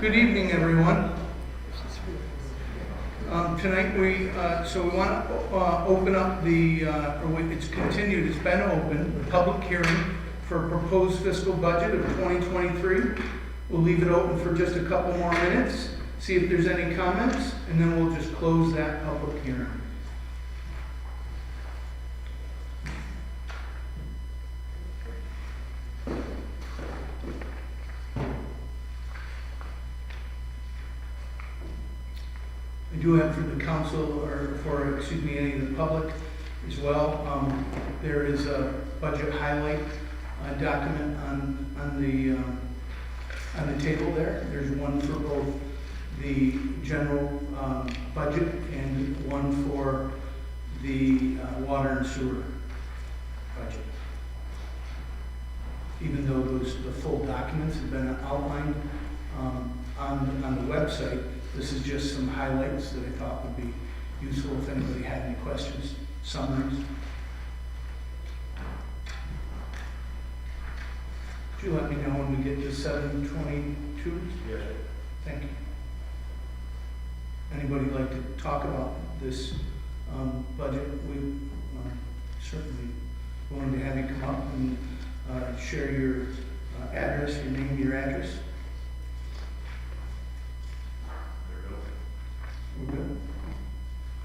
Good evening, everyone. Tonight we want to open up it's continued, it's been open, the public hearing for a proposed fiscal budget of 2023. We'll leave it open for just a couple more minutes, see if there's any comments, and then we'll just close that public hearing. I do have for the council, or for, any of the public as well, there is a budget highlight document on the table there. There's one for both the general budget and one for the water and sewer budget. Even though the full documents have been outlined on the website, this is just some highlights that I thought would be useful if anybody had any questions, summaries. Could you let me know when we get to 7:22? Yes. Thank you. Anybody like to talk about this budget? We certainly willing to have you come up and share your address, your name, your address. We're good.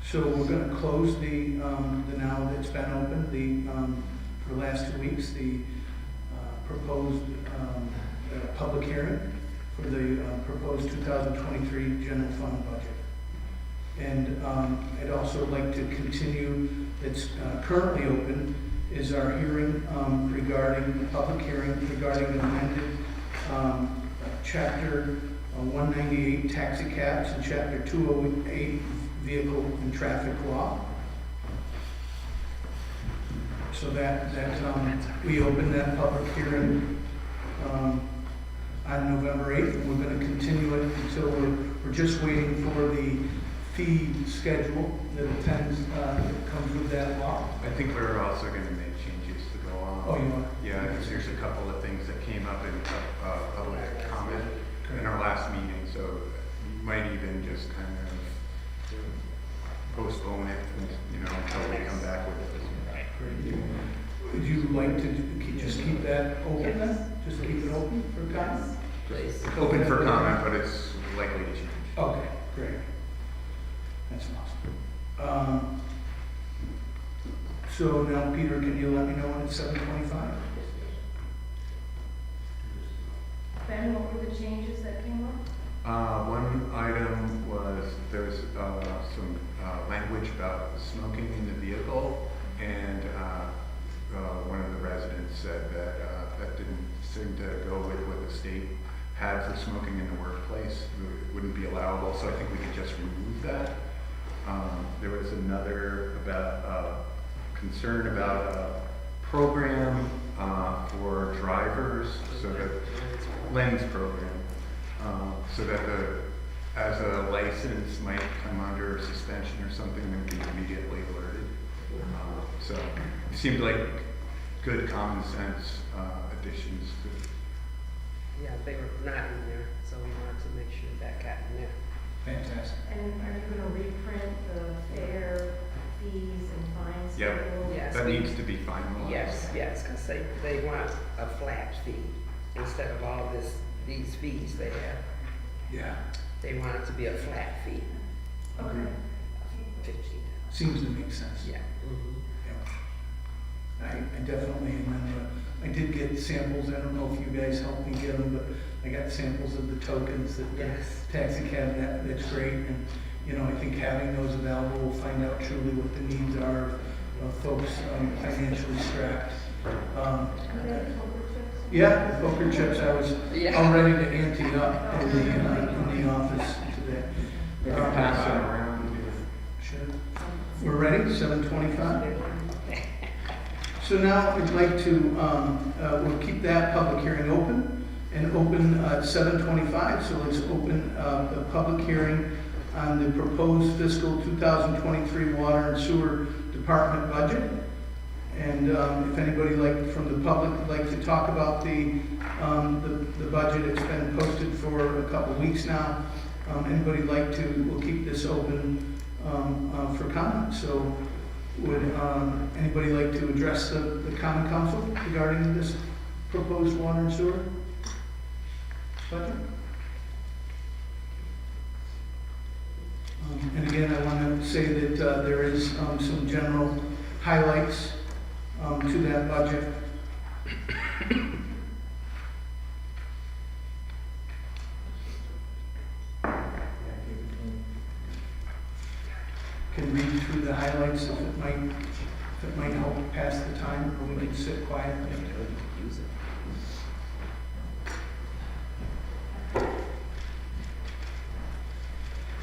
So we're going to close the now that's been open for the last 2 weeks, the proposed public hearing for the proposed 2023 general fund budget. And I'd also like to continue, it's currently open, is our hearing regarding, the public hearing regarding an amended chapter 198 taxi cabs and chapter 208 vehicle and traffic law. So that we opened that public hearing on November 8th, and we're going to continue it until we're just waiting for the fee schedule that comes with that law. I think we're also going to make changes to go on. Oh, you are? Yeah, because there's a couple of things that came up in public comment in our last meeting, so we might even just kind of postpone it, until we come back with it. Would you like to just keep that open then? Just keep it open for comment? Please. It's open for comment, but it's likely to change. Okay, great. That's awesome. So now, Peter, can you let me know when it's 7:25? Ben, what were the changes that came up? One item was there's some language about smoking in the vehicle, and one of the residents said that that didn't seem to go with what the state had for smoking in the workplace. It wouldn't be allowable, so I think we could just remove that. There was another about concern about a program for drivers, so that Glens program, so that as a license might come under suspension or something, then be immediately alerted. So it seemed like good common sense additions to. Yeah, they were not in there, so we wanted to make sure that got in there. Fantastic. And are you going to reprint the fare fees and fines? Yep. schedule? Yes. That needs to be finalized. Yes, because they want a flat fee instead of all these fees they have. Yeah. They want it to be a flat fee, Okay. $15. Seems to make sense. Yeah. Yeah. I definitely, and then I did get samples. I don't know if you guys helped me get them, but I got samples of the tokens that Yes. the taxi cab. That's great, and I think having those available, we'll find out truly what the needs are of folks financially strapped. Yeah, the poker chips. I was all ready to ante up in the office today. We can pass it around. Sure. We're ready, 7:25. So now I'd like to, we'll keep that public hearing open and open at 7:25. So let's open the public hearing on the proposed fiscal 2023 water and sewer department budget. And if anybody from the public would like to talk about the budget, it's been posted for a couple weeks now. Anybody like to, we'll keep this open for comment. So would anybody like to address the common council regarding this proposed water and sewer budget? And again, I want to say that there is some general highlights to that budget. Can read through the highlights if it might help pass the time, or we can sit quietly.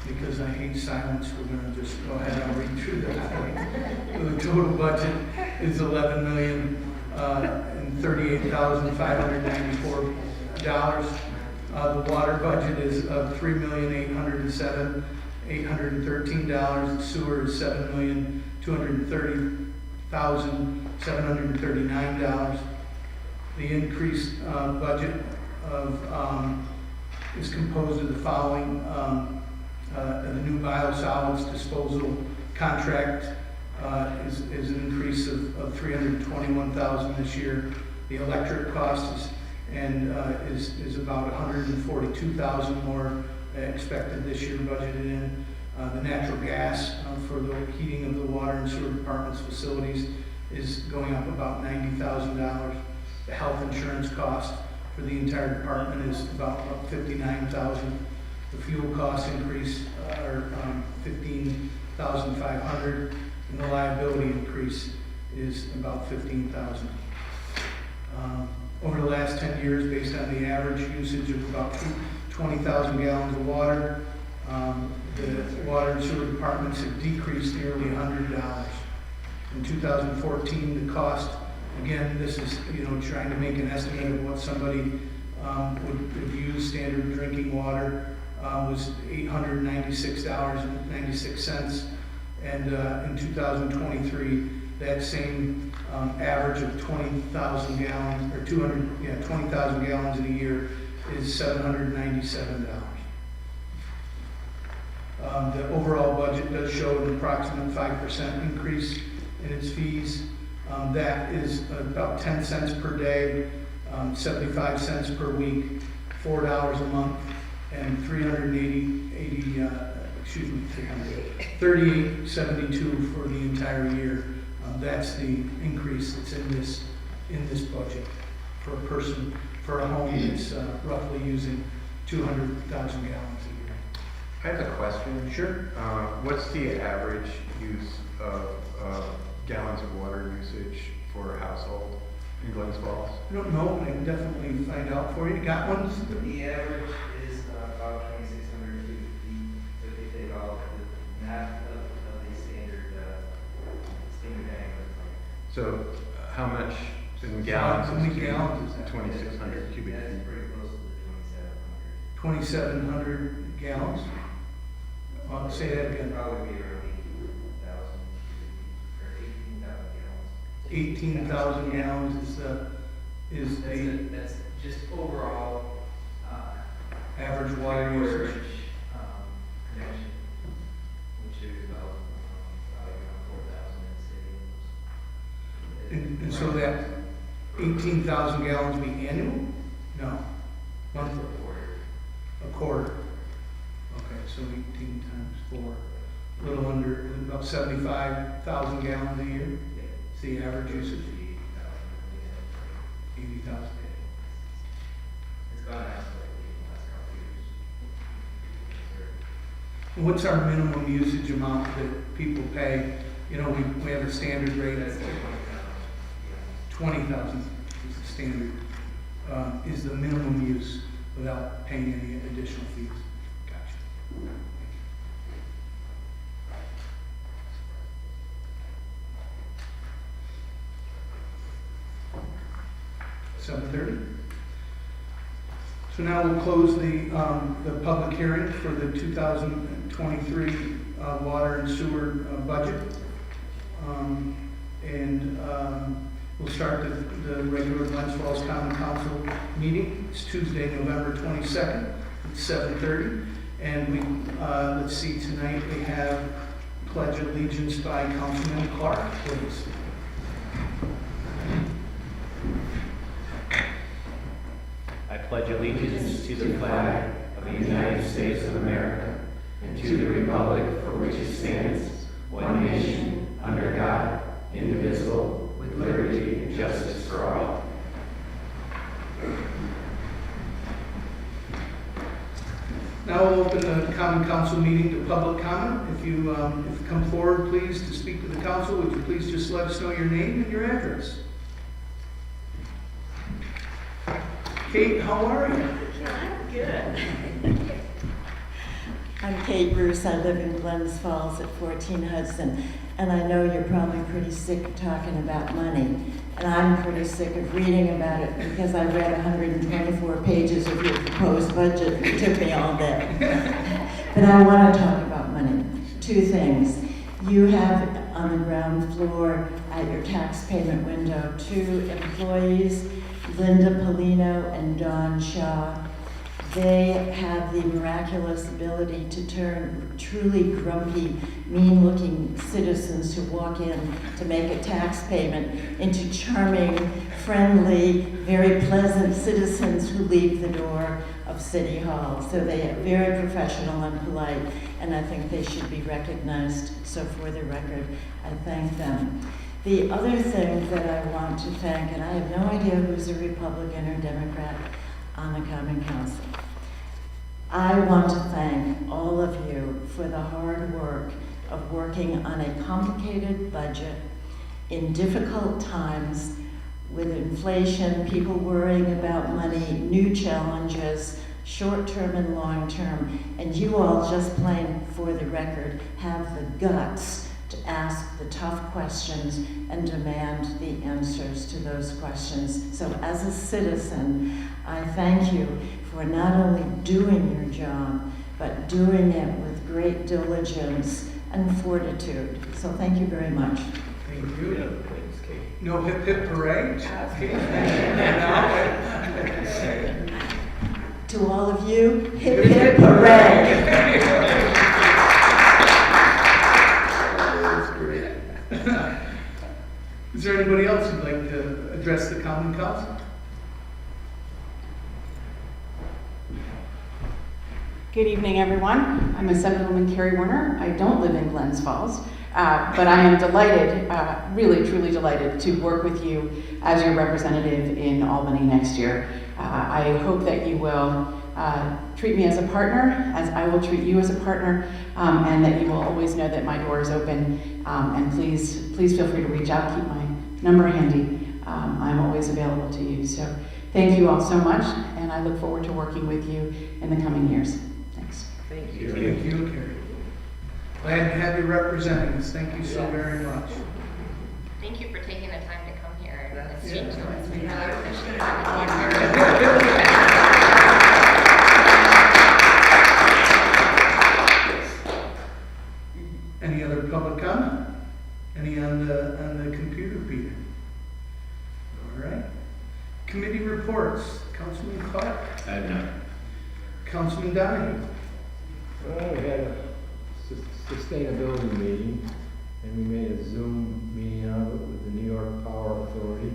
Because I hate silence, we're going to just go ahead and read through the highlights. The total budget is $11,038,594. The water budget is $3,807,813. Sewer is $7,230,739. The increased budget is composed of the following. The new biosolids disposal contract is an increase of $321,000 this year. The electric cost is about $142,000 more expected this year budgeted in. The natural gas for the heating of the water and sewer department's facilities is going up about $90,000. The health insurance cost for the entire department is about $59,000. The fuel cost increase are $15,500, and the liability increase is about $15,000. Over the last 10 years, based on the average usage of about 20,000 gallons of water, the water and sewer departments have decreased nearly $100. In 2014, the cost, again, this is trying to make an estimate of what somebody would use standard drinking water. Was $896.96, and in 2023, that same average of 20,000 gallons or 20,000 gallons in a year is $797. The overall budget does show an approximate 5% increase in its fees. That is about 10 cents per day, 75 cents per week, $4 a month. And $38.72 for the entire year. That's the increase that's in this budget for a person, for a home that's roughly using 200,000 gallons a year. I have a question. Sure. What's the average use of gallons of water usage for a household in Glens Falls? I don't know, but I can definitely find out for you. Got ones? The average is about 2,600 cubic feet, if they take all the math of the standard diameter. So how much in gallons? How many gallons is that? 2,600 cubic That's feet. pretty close to the 2,700 gallons? Say that again. Probably be around 18,000 cubic feet, or 18,000 18,000 gallons. gallons is That's just overall, average water usage. Connection, which is about, probably around 4,000 in the city. And so that 18,000 gallons be annual? No. Monthly? A quarter. Okay, so 18 times 4. A little under, about 75,000 gallons a year. It's the average usage. 80,000. It's gone up slightly in the last couple of years. What's our minimum usage amount that people pay? We have a standard rate That's of like 20,000 is the standard, is the minimum use without paying any additional fees. Gotcha. 7:30. So now we'll close the public hearing for the 2023 water and sewer budget. And we'll start the regular Glens Falls Common Council meeting. It's Tuesday, November 22nd at 7:30. And we, let's see, tonight we have Pledge of Allegiance by Councilman Clark, please. I pledge allegiance to the flag of the United States of America and to the republic for which it stands, one nation, under God, indivisible, with liberty and justice for all. Now we'll open the Common Council meeting to public comment. If you come forward, please, to speak to the council, would you please just let us know your name and your address? Kate, how are you? I'm good. I'm Kate Bruce. I live in Glens Falls at 14 Hudson. And I know you're probably pretty sick of talking about money. And I'm pretty sick of reading about it because I read 124 pages of your proposed budget. It took me all day. But I want to talk about money. Two things. You have on the ground floor at your tax payment window 2 employees, Linda Polino and Dawn Shaw. They have the miraculous ability to turn truly grumpy, mean-looking citizens who walk in to make a tax payment into charming, friendly, very pleasant citizens who leave the door of City Hall. So they are very professional and polite, and I think they should be recognized. So for the record, I thank them. The other thing that I want to thank, and I have no idea who's a Republican or Democrat on the Common Council. I want to thank all of you for the hard work of working on a complicated budget in difficult times with inflation, people worrying about money, new challenges, short-term and long-term, and you all, just plain for the record, have the guts to ask the tough questions and demand the answers to those questions. So as a citizen, I thank you for not only doing your job, but doing it with great diligence and fortitude. So thank you very much. Thank you. Thanks, Kate. No hip hip parade? To all of you, hip hip hooray! That's great. Is there anybody else who'd like to address the Common Council? Good evening, everyone. I'm Assemblywoman Carrie Warner. I don't live in Glens Falls, but I am delighted, really truly delighted to work with you as your representative in Albany next year. I hope that you will treat me as a partner, as I will treat you as a partner, and that you will always know that my door is open, and please feel free to reach out, keep my number handy. I'm always available to you. So thank you all so much, and I look forward to working with you in the coming years. Thanks. Thank you. Thank you, Carrie. Glad to have you representing us. Thank you so very much. Thank you for taking the time to come here and That's speak it. to us. We really appreciate it. Any other public comment? Any on the computer, Peter? All right. Committee reports. Councilman Clark. I have none. Councilman Donahue. Well, we had a sustainability meeting, and we made a Zoom meeting out of it with the New York Power Authority.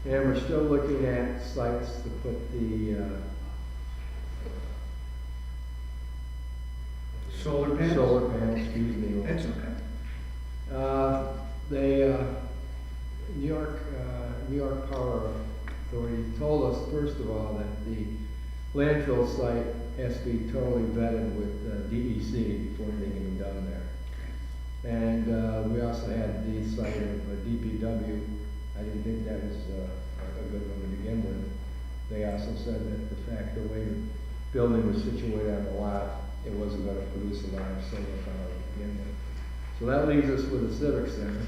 And we're still looking at sites to put the Solar panels. solar panels, excuse me. That's okay. New York Power Authority told us, first of all, that the landfill site has to be totally vetted with DEC before anything can be done there. And we also had the site of DPW. I didn't think that was a good one to begin with. They also said that the fact the way the building was situated on the lot, it wasn't going to produce a lot of solar power to begin with. So that leaves us with the Civic Center,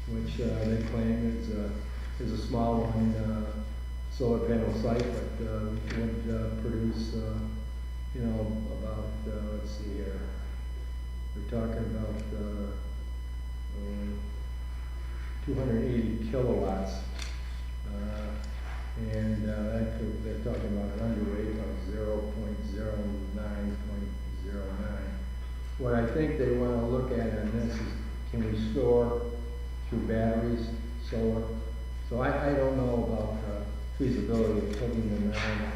which they claim is a small one, solar panel site, but would produce, about, let's see here, we're talking about 280 kilowatts. And they're talking about an underweight of 0.09.09. What I think they want to look at on this is, can we store through batteries, solar? So I don't know about feasibility of putting them on.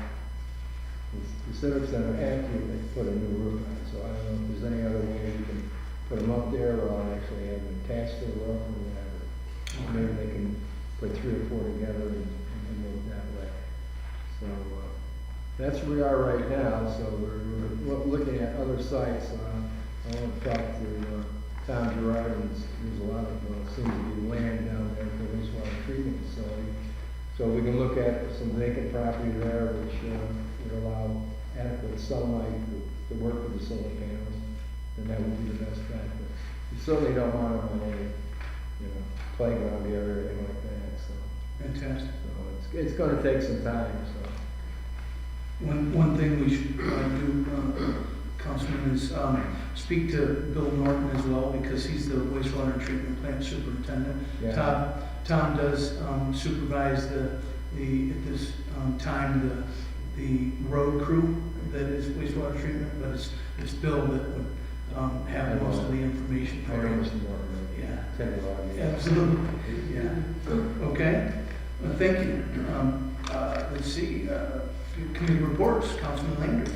The Civic Center after they put a new roof on, so I don't know if there's any other way you can put them up there, or I'll actually have them attached to the roof or whatever. Maybe they can put 3 or 4 together and move that way. So that's where we are right now. So we're looking at other sites. I want to talk to Tom Gerard, and there's a lot of seems to be land down there for wastewater treatment facility. So we can look at some vacant property there, which would allow adequate sunlight to work with the solar panels, and that would be the best bet. But you certainly don't want them on any, playground area or anything like that. So. Fantastic. So it's going to take some time. So One thing we should do, Councilman, is speak to Bill Norton as well, because he's the wastewater treatment plant superintendent. yeah. Tom does supervise at this time the road crew that is wastewater treatment, but it's Bill that would have most of the information I for know him. Mr. Morton. Yeah. Absolutely. Yeah. Okay. Well, thank you. Let's see. Committee reports. Councilman Landry.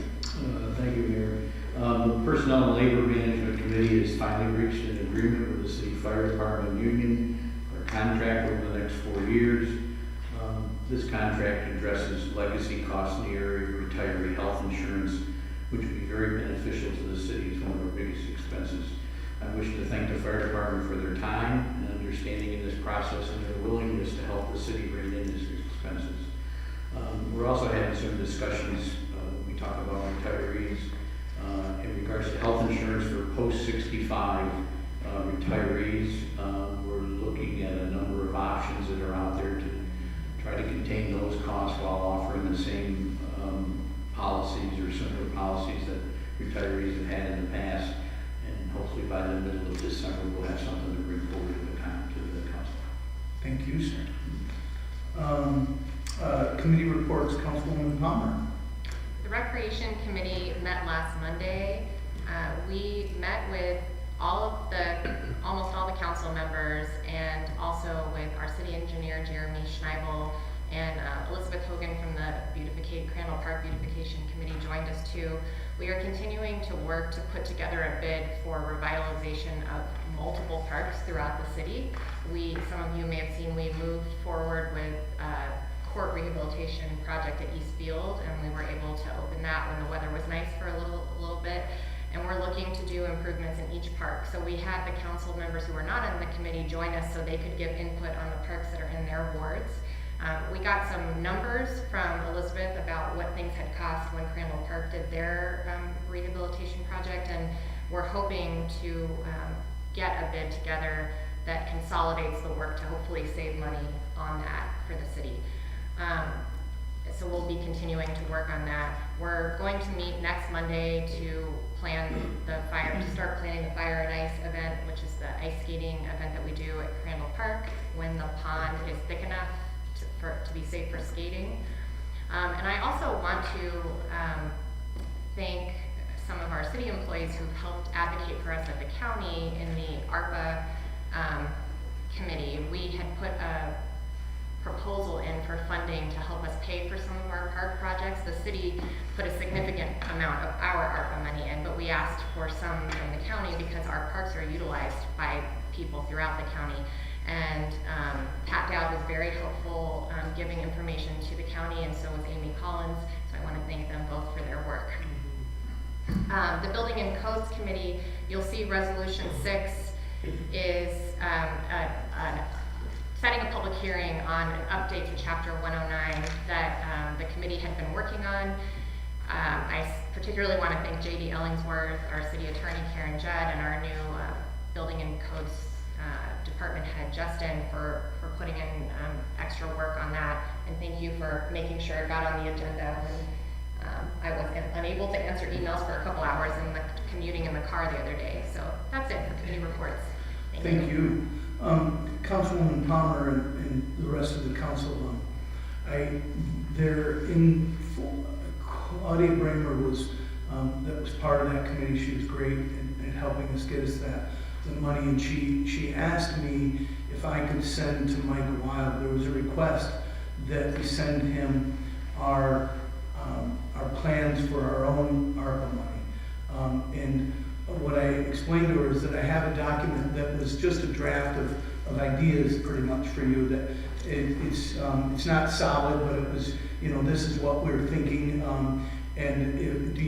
Thank you, Mayor. The Personnel and Labor Management Committee has finally reached an agreement with the City Fire Department Union for a contract over the next 4 years. This contract addresses legacy costs in the area of retiree health insurance, which would be very beneficial to the city. It's one of our biggest expenses. I wish to thank the fire department for their time and understanding in this process and their willingness to help the city rein in these expenses. We're also having some discussions, we talk about retirees, in regards to health insurance for post-65 retirees. We're looking at a number of options that are out there to try to contain those costs while offering the same policies or similar policies that retirees have had in the past. And hopefully by the middle of December, we'll have something to bring forward to the council. Thank you, sir. Committee reports. Councilwoman Palmer. The Recreation Committee met last Monday. We met with almost all the council members, and also with our city engineer, Jeremy Schneibel, and Elizabeth Hogan from the Crandall Park Beautification Committee joined us too. We are continuing to work to put together a bid for revitalization of multiple parks throughout the city. Some of you may have seen, we moved forward with court rehabilitation project at East Field, and we were able to open that when the weather was nice for a little bit. And we're looking to do improvements in each park. So we had the council members who were not in the committee join us so they could give input on the parks that are in their wards. We got some numbers from Elizabeth about what things had cost when Crandall Park did their rehabilitation project, and we're hoping to get a bid together that consolidates the work to hopefully save money on that for the city. So we'll be continuing to work on that. We're going to meet next Monday to start planning the Fire and Ice event, which is the ice skating event that we do at Crandall Park when the pond is thick enough to be safe for skating. And I also want to thank some of our city employees who've helped advocate for us at the county in the ARPA committee. We had put a proposal in for funding to help us pay for some of our park projects. The city put a significant amount of our ARPA money in, but we asked for some from the county because our parks are utilized by people throughout the county. And Pat Dowd was very helpful giving information to the county, and so was Amy Collins, so I want to thank them both for their work. The Building and Codes Committee, you'll see Resolution 6 is setting a public hearing on an update to Chapter 109 that the committee had been working on. I particularly want to thank J.D. Ellingsworth, our city attorney Karen Judd, and our new Building and Codes department head Justin for putting in extra work on that, and thank you for making sure it got on the agenda when I was unable to answer emails for a couple hours in the commuting in the car the other day. So that's it for committee reports. Thank you. Councilwoman Palmer and the rest of the council, they're in, Claudia Bramer was, that was part of that committee. She was great in helping us get us the money, and she asked me if I could send to Mike Wild. There was a request that we send him our plans for our own ARPA money. And what I explained to her is that I have a document that was just a draft of ideas pretty much for you, that it's not solid, but it was, this is what we're thinking. And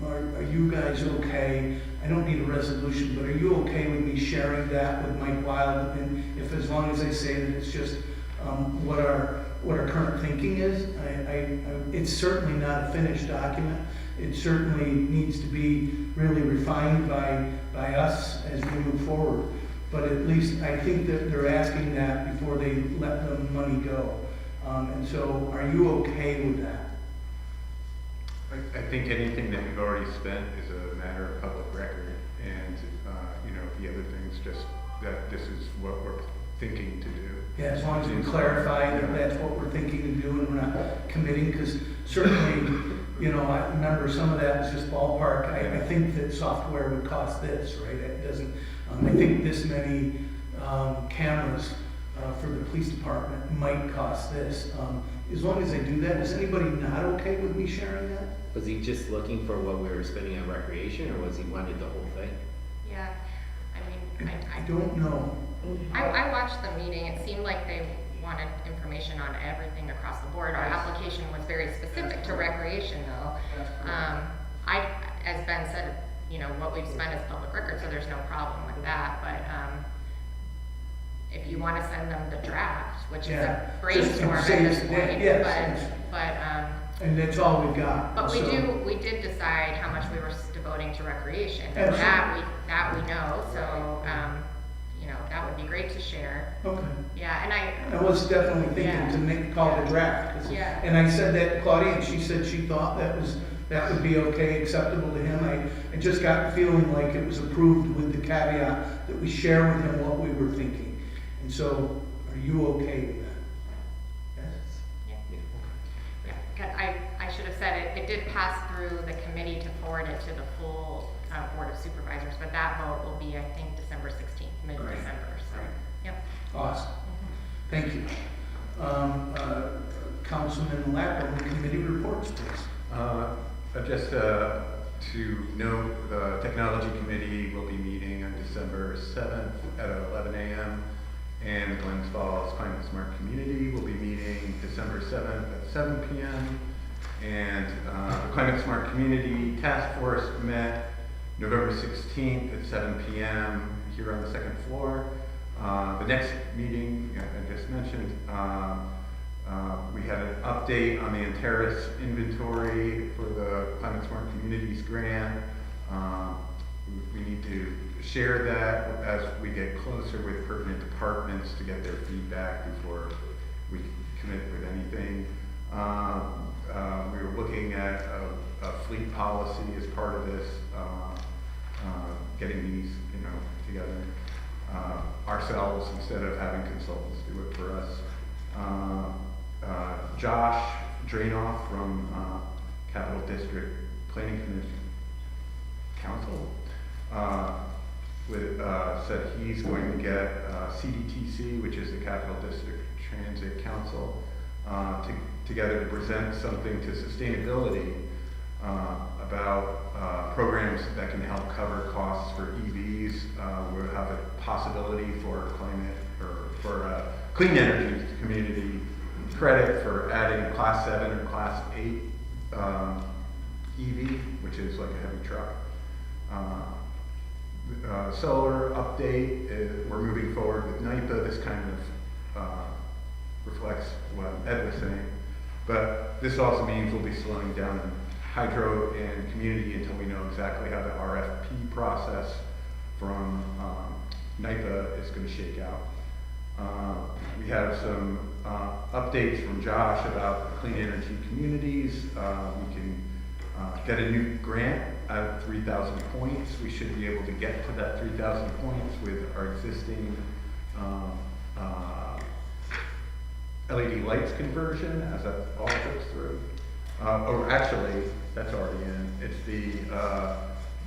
are you guys okay? I don't need a resolution, but are you okay with me sharing that with Mike Wild? And if, as long as I say that it's just what our current thinking is, it's certainly not a finished document. It certainly needs to be really refined by us as we move forward. But at least I think that they're asking that before they let the money go. And so, are you okay with that? I think anything that we've already spent is a matter of public record, and the other things just that this is what we're thinking to do. Yeah, as long as we clarify that that's what we're thinking to do and we're not committing, because certainly, I remember some of that was just ballpark. I think that software would cost this, right? It doesn't, I think this many cameras for the police department might cost this. As long as they do that, is anybody not okay with me sharing that? Was he just looking for what we were spending on recreation, or was he wanted the whole thing? Yeah, I mean, I don't know. I watched the meeting. It seemed like they wanted information on everything across the board. Our application was very specific to recreation, though. As Ben said, what we've spent is public record, so there's no problem with that. But if you want to send them the draft, which is a brainstorm at this point, and that's all we've got. But so. we did decide how much we were devoting to recreation. And Absolutely. that we know. So that would be great to share. Okay. Yeah, and I was definitely thinking to call the draft. Yeah. And I said that to Claudia, and she said she thought that would be okay, acceptable to him. I just got the feeling like it was approved with the caveat that we share with him what we were thinking. And so, are you okay with that? Yes? Yeah. I should have said it did pass through the committee to forward it to the full Board of Supervisors, but that vote will be, I think, December 16th, mid-December. So, yep. Awesome. Thank you. Councilman Lapham, committee reports, please. Just to note, the Technology Committee will be meeting on December 7th at 11 a.m. and the Glens Falls Climate Smart Community will be meeting December 7th at 7 p.m. And the Climate Smart Community Task Force met November 16th at 7 p.m. here on the second floor. The next meeting, I just mentioned, we had an update on the Antares inventory for the Climate Smart Communities grant. We need to share that as we get closer with pertinent departments to get their feedback before we commit with anything. We were looking at a fleet policy as part of this, getting these, together ourselves instead of having consultants do it for us. Josh Drainoff from Capital District Planning Commission Council said he's going to get CDTC, which is the Capital District Transit Council, together to present something to sustainability about programs that can help cover costs for EVs. We'll have a possibility for climate or for clean energy community credit for adding a Class 7 or Class 8 EV, which is like a heavy truck. Solar update, we're moving forward with NIPA. This kind of reflects what Ed was saying. But this also means we'll be slowing down in hydro and community until we know exactly how the RFP process from NIPA is going to shake out. We have some updates from Josh about clean energy communities. We can get a new grant at 3,000 points. We should be able to get to that 3,000 points with our existing LED lights conversion, as that all goes through. Or actually, that's already in. It's the,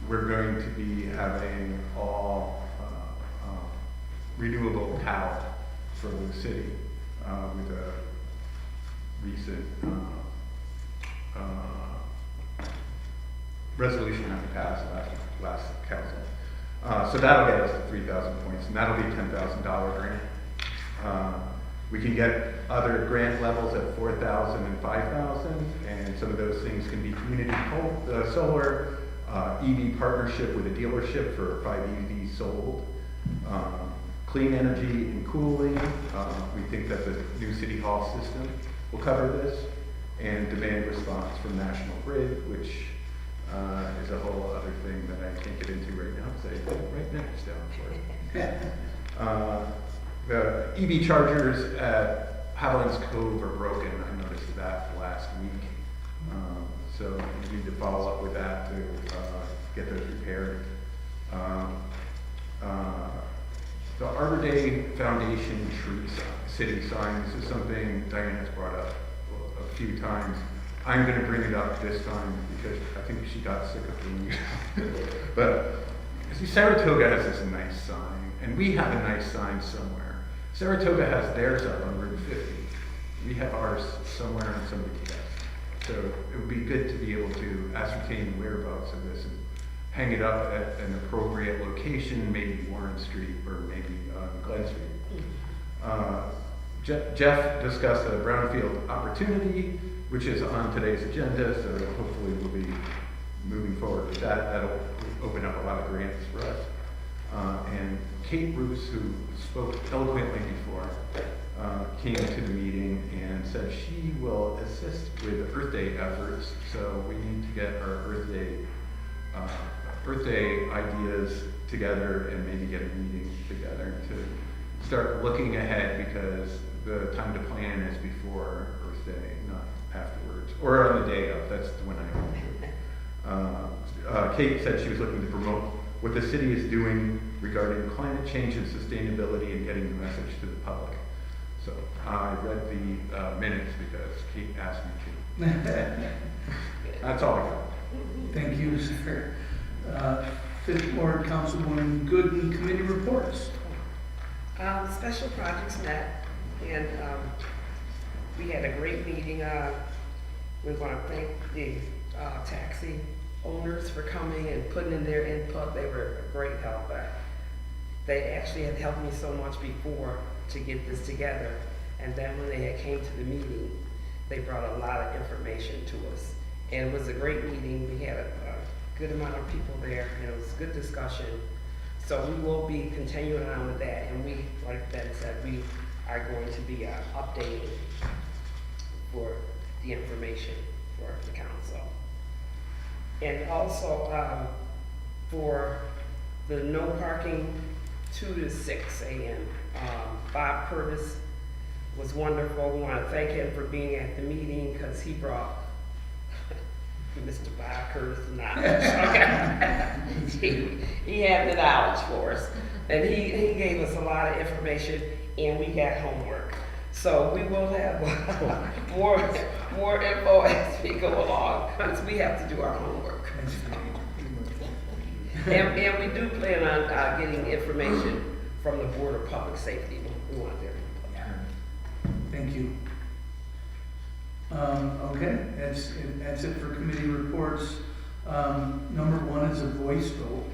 we're going to be having all renewable power for the city with a recent resolution that we passed last council. So that'll get us to 3,000 points, and that'll be $10,000 grant. We can get other grant levels at 4,000 and 5,000, and some of those things can be community solar, EV partnership with a dealership for 5 EVs sold, clean energy and cooling. We think that the new city hall system will cover this, and demand response from National Grid, which is a whole other thing that I can't get into right now, because I put it right next down for it. The EV chargers at Haviland's Cove are broken. I noticed that last week. So we need to follow up with that to get those repaired. The Arbor Day Foundation tree city sign, this is something Diane has brought up a few times. I'm going to bring it up this time because I think she got sick of doing it. But see, Saratoga has this nice sign, and we have a nice sign somewhere. Saratoga has theirs up on Route 50. We have ours somewhere on somebody's desk. So it would be good to be able to ascertain the whereabouts of this and hang it up at an appropriate location, maybe Warren Street or maybe Glen Street. Jeff discussed a brownfield opportunity, which is on today's agenda, so hopefully we'll be moving forward with that. That'll open up a lot of grants for us. And Kate Bruce, who spoke eloquently before, came to the meeting and said she will assist with Earth Day efforts. So we need to get our Earth Day ideas together and maybe get a meeting together to start looking ahead, because the time to plan is before Earth Day, not afterwards, or on the day of. That's when I Kate said she was looking to promote what the city is doing regarding climate change and sustainability and getting the message to the public. So I read the minutes because Kate asked me to. That's all I got. Thank you, sir. Fifth Ward Councilwoman Gooden, committee reports. Special projects met, and we had a great meeting. We want to thank the taxi owners for coming and putting in their input. They were a great help. They actually had helped me so much before to get this together, and then when they had came to the meeting, they brought a lot of information to us, and it was a great meeting. We had a good amount of people there, and it was a good discussion. So we will be continuing on with that, and we, like Ben said, we are going to be updating for the information for the council. And also for the no parking 2 to 6 a.m. Bob Curtis was wonderful. We want to thank him for being at the meeting, because he brought Mr. Bob Curtis knowledge. he had the knowledge for us, and he gave us a lot of information, and we got homework. So we will have more info as we go along, because we have to do our homework. And we do plan on getting information from the Board of Public Safety. We want their input. Thank you. Okay, that's it for committee reports. Number 1 is a voice vote.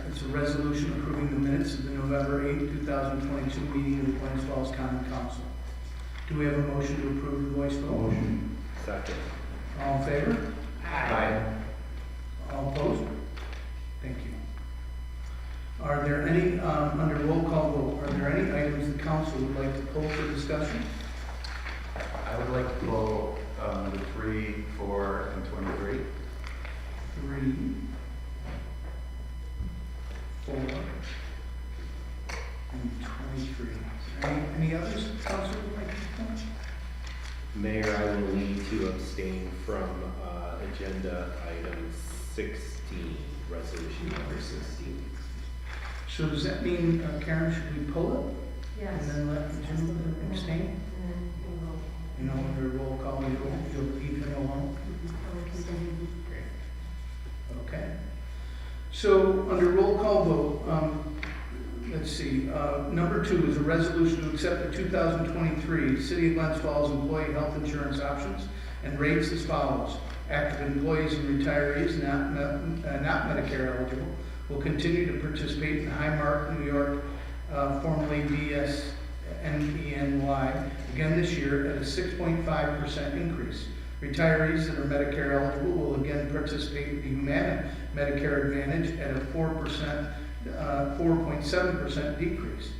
It's a resolution approving the minutes of the November 8, 2022 meeting of the Glens Falls Common Council. Do we have a motion to approve the voice vote? Motion. Second. All in favor? Aye. All opposed? Thank you. Are there any, under roll call vote, are there any items the council would like to pull for discussion? I would like to pull number 3, 4, and 23. 3, 4, and 23. Any others the council would like to pull? Mayor, I will need to abstain from agenda item 16, resolution number 16. So does that mean, Karen, should we pull Yes. And then let Jim abstain? And then we'll vote. You know, under roll call, you'll leave him alone? Okay. So, under roll call vote, let's see, number 2 is a resolution to accept the 2023 City of Glens Falls employee health insurance options and rates as follows. Active employees and retirees not Medicare eligible will continue to participate in Highmark, New York, formerly DSNENY, again this year at a 6.5% increase. Retirees that are Medicare eligible will again participate in the Humana Medicare Advantage at a 4.7% decrease.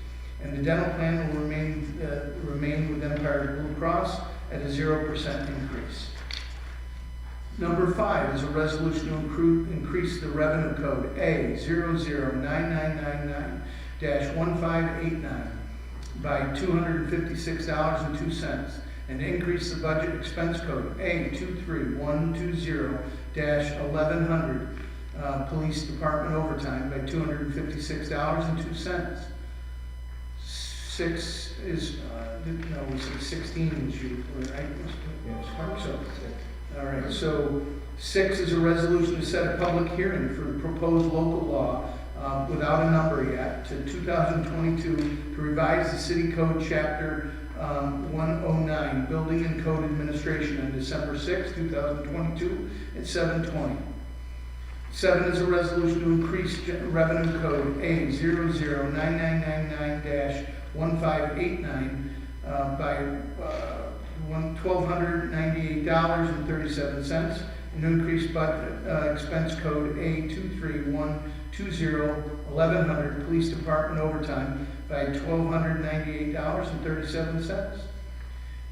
And the dental plan will remain with Empire Blue Cross at a 0% increase. Number 5 is a resolution to increase the revenue code A009999-1589 by $256.02 and increase the budget expense code A23120-1100 Police Department overtime by $256.02. 6 is, we said 16 was you, right? Yes. So, all right, so 6 is a resolution to set a public hearing for the proposed local law without a number yet to 2022 to revise the City Code Chapter 109, Building and Code Administration on December 6, 2022 at 7:20. 7 is a resolution to increase revenue code A009999-1589 by $1,298.37 and to increase budget expense code A23120-1100 Police Department overtime by $1,298.37.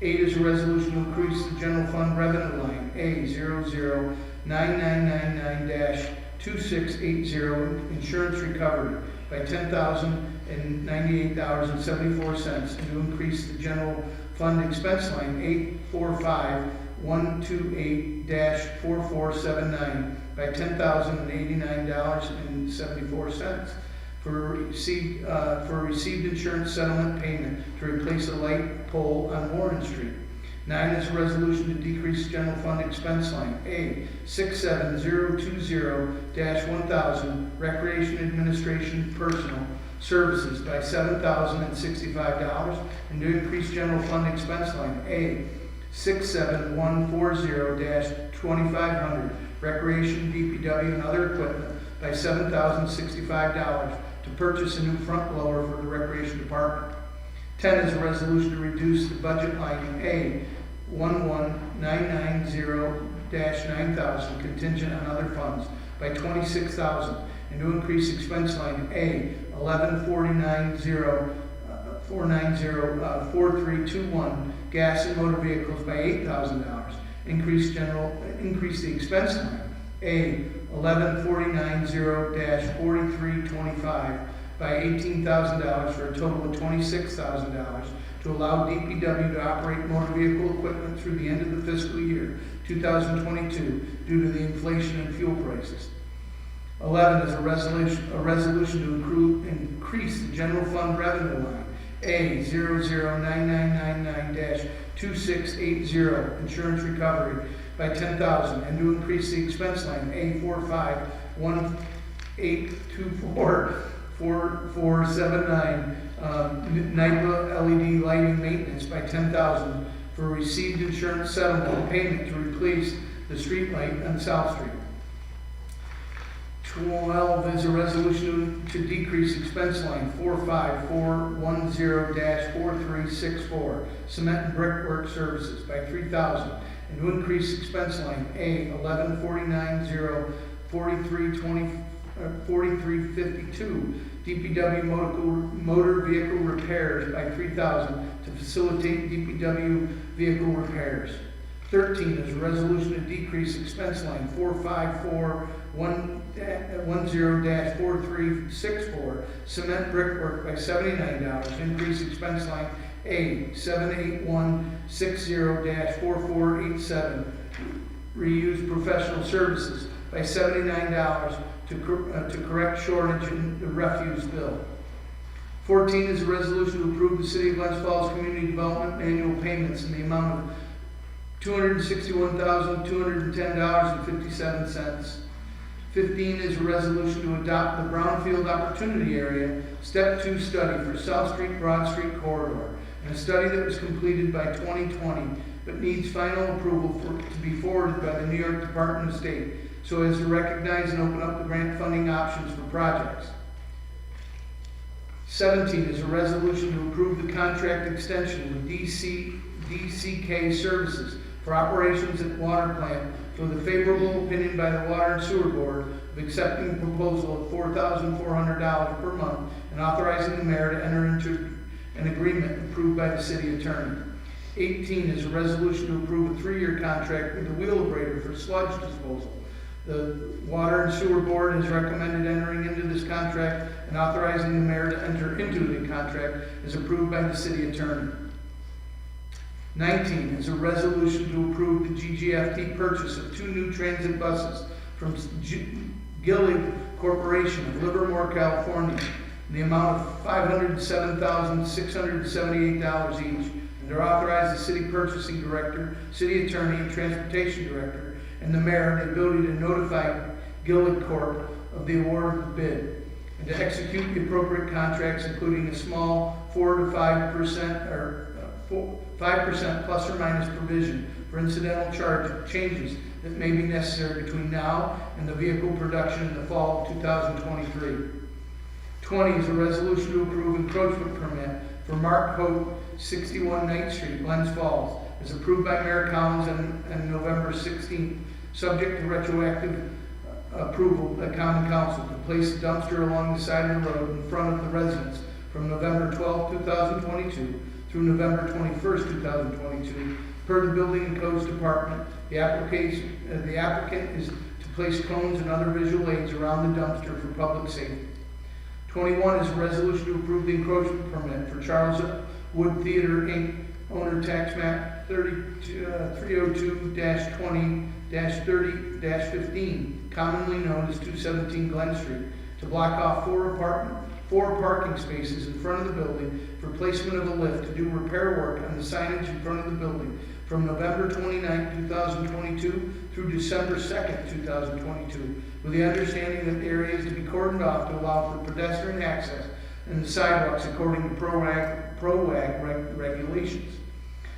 8 is a resolution to increase the general fund revenue line A009999-2680 insurance recovery by $10,098.74 and to increase the general fund expense line 845128-4479 by $10,089.74 for received insurance settlement payment to replace a light pole on Warren Street. 9 is a resolution to decrease general fund expense line A67020-1000 Recreation Administration Personal Services by $7,065 and to increase general fund expense line A67140-2500 Recreation, DPW, and other equipment by $7,065 to purchase a new front blower for the Recreation Department. 10 is a resolution to reduce the budget line A11990-9000 contingent on other funds by $26,000 and to increase expense line A11490-430-4321 gas and motor vehicles by $8,000. Increase the expense line A11490-4325 by $18,000 for a total of $26,000 to allow DPW to operate motor vehicle equipment through the end of the fiscal year 2022 due to the inflation in fuel prices. 11 is a resolution to increase the general fund revenue line A009999-2680 insurance recovery by $10,000 and to increase the expense line A4518244479 NIPA LED lighting maintenance by $10,000 for received insurance settlement payment to replace the street light on South Street. 12 is a resolution to decrease expense line 45410-4364 cement and brickwork services by $3,000 and to increase expense line A11490-4352 DPW motor vehicle repairs by $3,000 to facilitate DPW vehicle repairs. 13 is a resolution to decrease expense line 45410-4364 cement brickwork by $79, increase expense line A78160-4487 reuse professional services by $79 to correct shortage in the refuse bill. 14 is a resolution to approve the City of Glens Falls Community Development annual payments in the amount of $261,210.57. 15 is a resolution to adopt the Brownfield Opportunity Area Step 2 study for South Street Broad Street corridor, and a study that was completed by 2020 but needs final approval to be forwarded by the New York Department of State so as to recognize and open up the grant funding options for projects. 17 is a resolution to approve the contract extension with DCK Services for operations at the water plant for the favorable opinion by the Water and Sewer Board of accepting the proposal of $4,400 per month and authorizing the mayor to enter into an agreement approved by the city attorney. 18 is a resolution to approve a 3-year contract with the Wheelabrator for sludge disposal. The Water and Sewer Board has recommended entering into this contract and authorizing the mayor to enter into the contract as approved by the city attorney. 19 is a resolution to approve the GGFT purchase of 2 new transit buses from Gillig Corporation of Livermore, California, in the amount of $507,678 each, and to authorize the city purchasing director, city attorney, and transportation director, and the mayor the ability to notify Gillig Corp of the award of the bid, and to execute the appropriate contracts, including a small 4 to 5% or 5% plus or minus provision for incidental changes that may be necessary between now and the vehicle production in the fall of 2023. 20 is a resolution to approve encroachment permit for Mark Hope, 61 Ninth Street, Glens Falls, as approved by Mayor Collins on November 16th, subject to retroactive approval by Common Council to place a dumpster along the side of the road in front of the residence from November 12, 2022 through November 21st, 2022. Per the Building and Codes Department, the applicant is to place cones and other visual aids around the dumpster for public safety. 21 is a resolution to approve the encroachment permit for Charles Wood Theater, Inc., owner tax map 302-20-30-15, commonly known as 217 Glen Street, to block off 4 parking spaces in front of the building for placement of a lift to do repair work on the signage in front of the building from November 29, 2022 through December 2nd, 2022, with the understanding that the area is to be cordoned off to allow for pedestrian access and the sidewalks according to PROWAG regulations.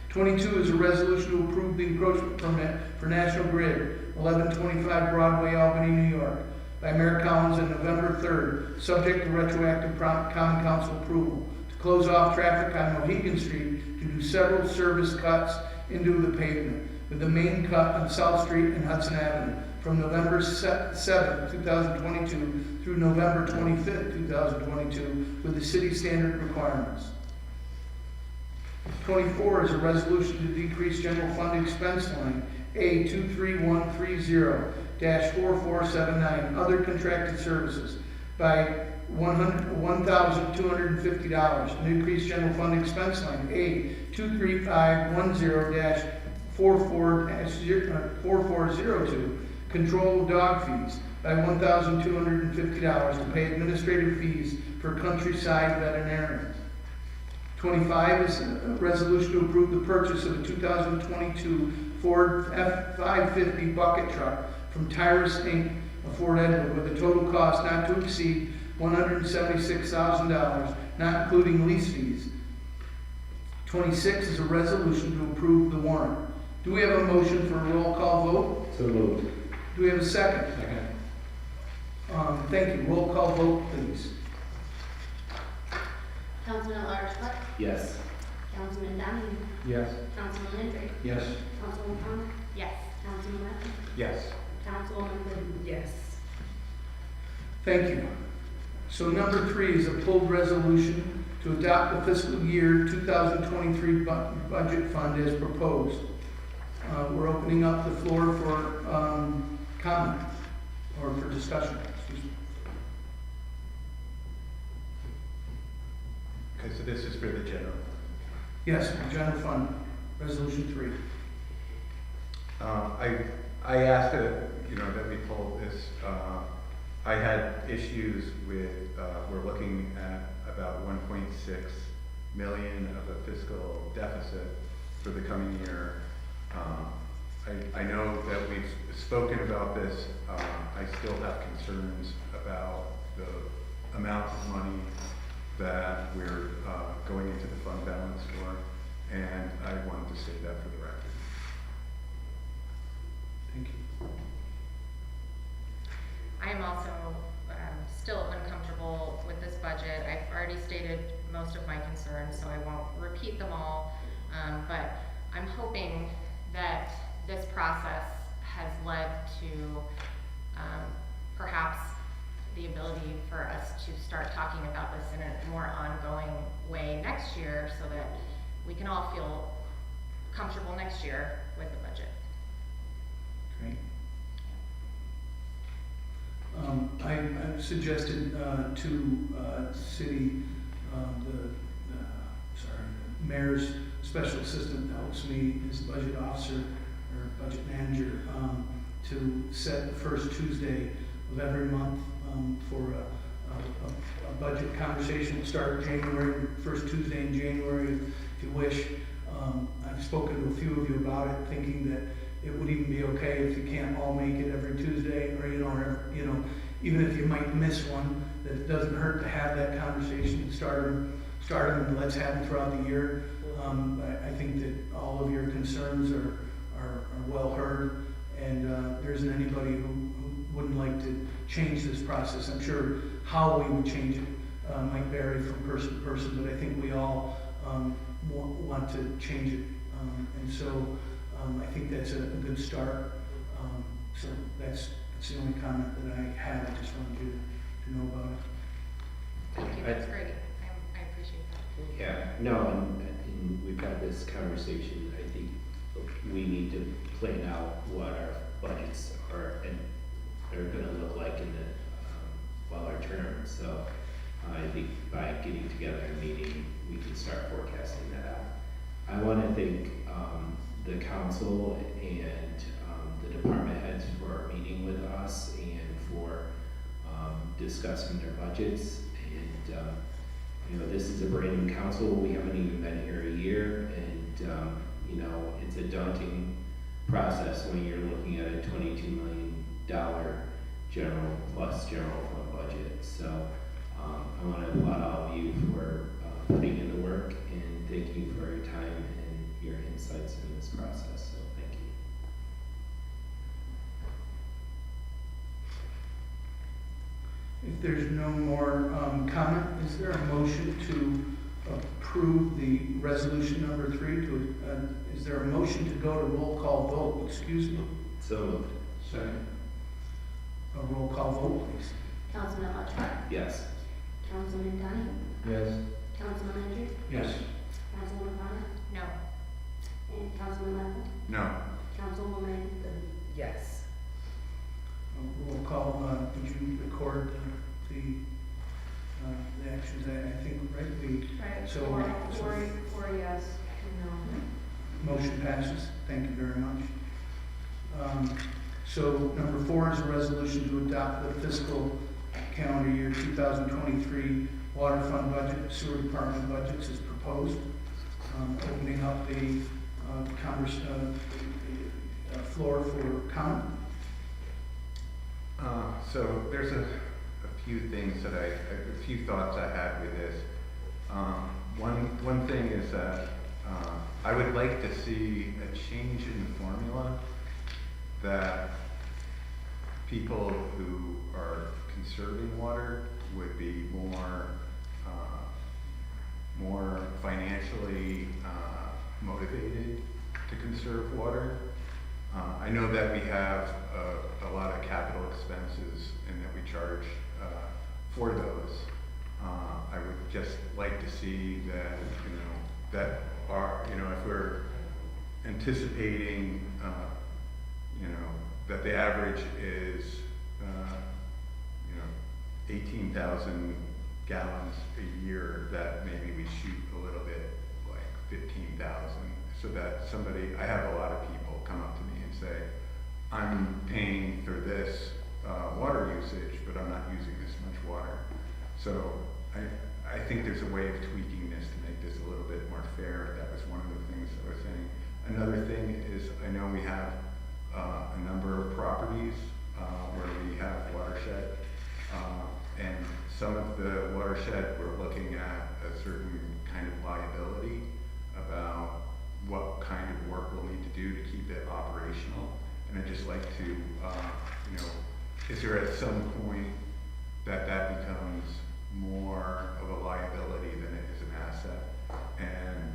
22 is a resolution to approve the encroachment permit for National Grid, 1125 Broadway, Albany, New York, by Mayor Collins on November 3rd, subject to retroactive Common Council approval, to close off traffic on Mohegan Street to do several service cuts into the pavement, with the main cut on South Street and Hudson Avenue from November 7th, 2022 through November 25th, 2022, with the city standard requirements. 24 is a resolution to decrease general fund expense line A23130-4479, other contracted services, by $1,250, and increase general fund expense line A23510-4402, control of dog fees, by $1,250 to pay administrative fees for Countryside Veterinarians. 25 is a resolution to approve the purchase of a 2022 Ford F-550 bucket truck from Tyrus Inc. of Fort Edward with a total cost not to exceed $176,000, not including lease fees. 26 is a resolution to approve the warrant. Do we have a motion for a roll call vote? So moved. Do we have a second? Second. Thank you. Roll call vote, please. Councilman at-large Clark, Yes. Councilman Donahue, Yes. Councilman Lindbergh, Yes. Councilman Con, Yes. Councilman Wetton, Yes. Councilwoman Glidden. Yes. Thank you. So number 3 is a pulled resolution to adopt the fiscal year 2023 budget fund as proposed. We're opening up the floor for comment or for discussion. Excuse me. Okay, so this is for the general. Yes, the general fund, resolution 3. I asked that, that we pull this. I had issues with, we're looking at about $1.3 1.6 million of a fiscal deficit for the coming year. I know that we've spoken about this. I still have concerns about the amount of money that we're going into the fund balance for, and I wanted to say that for the record. Thank you. I am also still uncomfortable with this budget. I've already stated most of my concerns, so I won't repeat them all. But I'm hoping that this process has led to perhaps the ability for us to start talking about this in a more ongoing way next year so that we can all feel comfortable next year with the budget. Great. I suggested to city, the mayor's special assistant that helps me as budget officer or budget manager, to set the first Tuesday of every month for a budget conversation. Start January, first Tuesday in January, if you wish. I've spoken to a few of you about it, thinking that it would even be okay if you can't all make it every Tuesday, or even if you might miss one, that it doesn't hurt to have that conversation and start them, and let's have them throughout the year. I think that all of your concerns are well heard, and there isn't anybody who wouldn't like to change this process. I'm sure how we would change it might vary from person to person, but I think we all want to change it, and so I think that's a good start. So that's the only comment that I had. I just wanted you to know about it. Thank you, that's great. I appreciate that. Yeah, no, and we've had this conversation. I think we need to plan out what our budgets are and are going to look like in the while our term. So I think by getting together and meeting, we can start forecasting that out. I want to thank the council and the department heads for meeting with us and for discussing their budgets. And this is a brand new council. We haven't even been here a year, and it's a daunting process when you're looking at a $22 million general fund budget. So I want to applaud all of you for putting in the work, and thank you for your time and your insights in this process. So thank you. If there's no more comment, is there a motion to approve the resolution number 3? Is there a motion to go to roll call vote? Excuse me. So moved. Second. A roll call vote, please. Councilman Hutchmark? Yes. Councilman Dunning? Yes. Councilman Andrew? Yes. Councilwoman Connor? No. And Councilman Leffel? No. Councilwoman Goode? Yes. Roll call, did you record the actions? I think, right? Right. So, Four yes, no. motion passes. Thank you very much. So number 4 is a resolution to adopt the fiscal calendar year 2023 water fund budget, sewer department budgets as proposed. Opening up the floor for comment. So there's a few things that a few thoughts I had with this. One thing is that I would like to see a change in the formula, that people who are conserving water would be more financially motivated to conserve water. I know that we have a lot of capital expenses and that we charge for those. I would just like to see that, that if we're anticipating, that the average is, 18,000 gallons a year, that maybe we shoot a little bit like 15,000, so that I have a lot of people come up to me and say, I'm paying for this water usage, but I'm not using this much water. So I think there's a way of tweaking this to make this a little bit more fair. That was one of the things I was saying. Another thing is, I know we have a number of properties where we have watershed, and some of the watershed, we're looking at a certain kind of liability about what kind of work we'll need to do to keep it operational. And I'd just like to, you know, is there at some point that becomes more of a liability than it is an asset? And,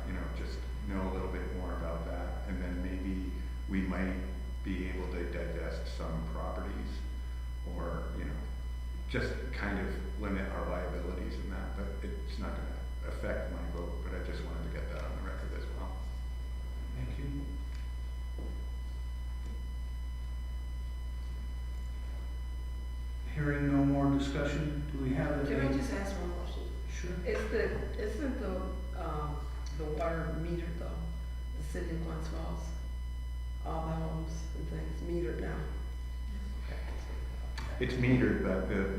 you know, just know a little bit more about that. And then maybe we might be able to divest some properties, or, you know, just kind of limit our liabilities in that. But it's not going to affect my vote, but I just wanted to get that on the record as well. Thank you. Hearing no more discussion, do we have a? Can I just ask one question? Sure. Isn't the water metered though? The city of Glens Falls? All the homes and things metered now? It's metered, but the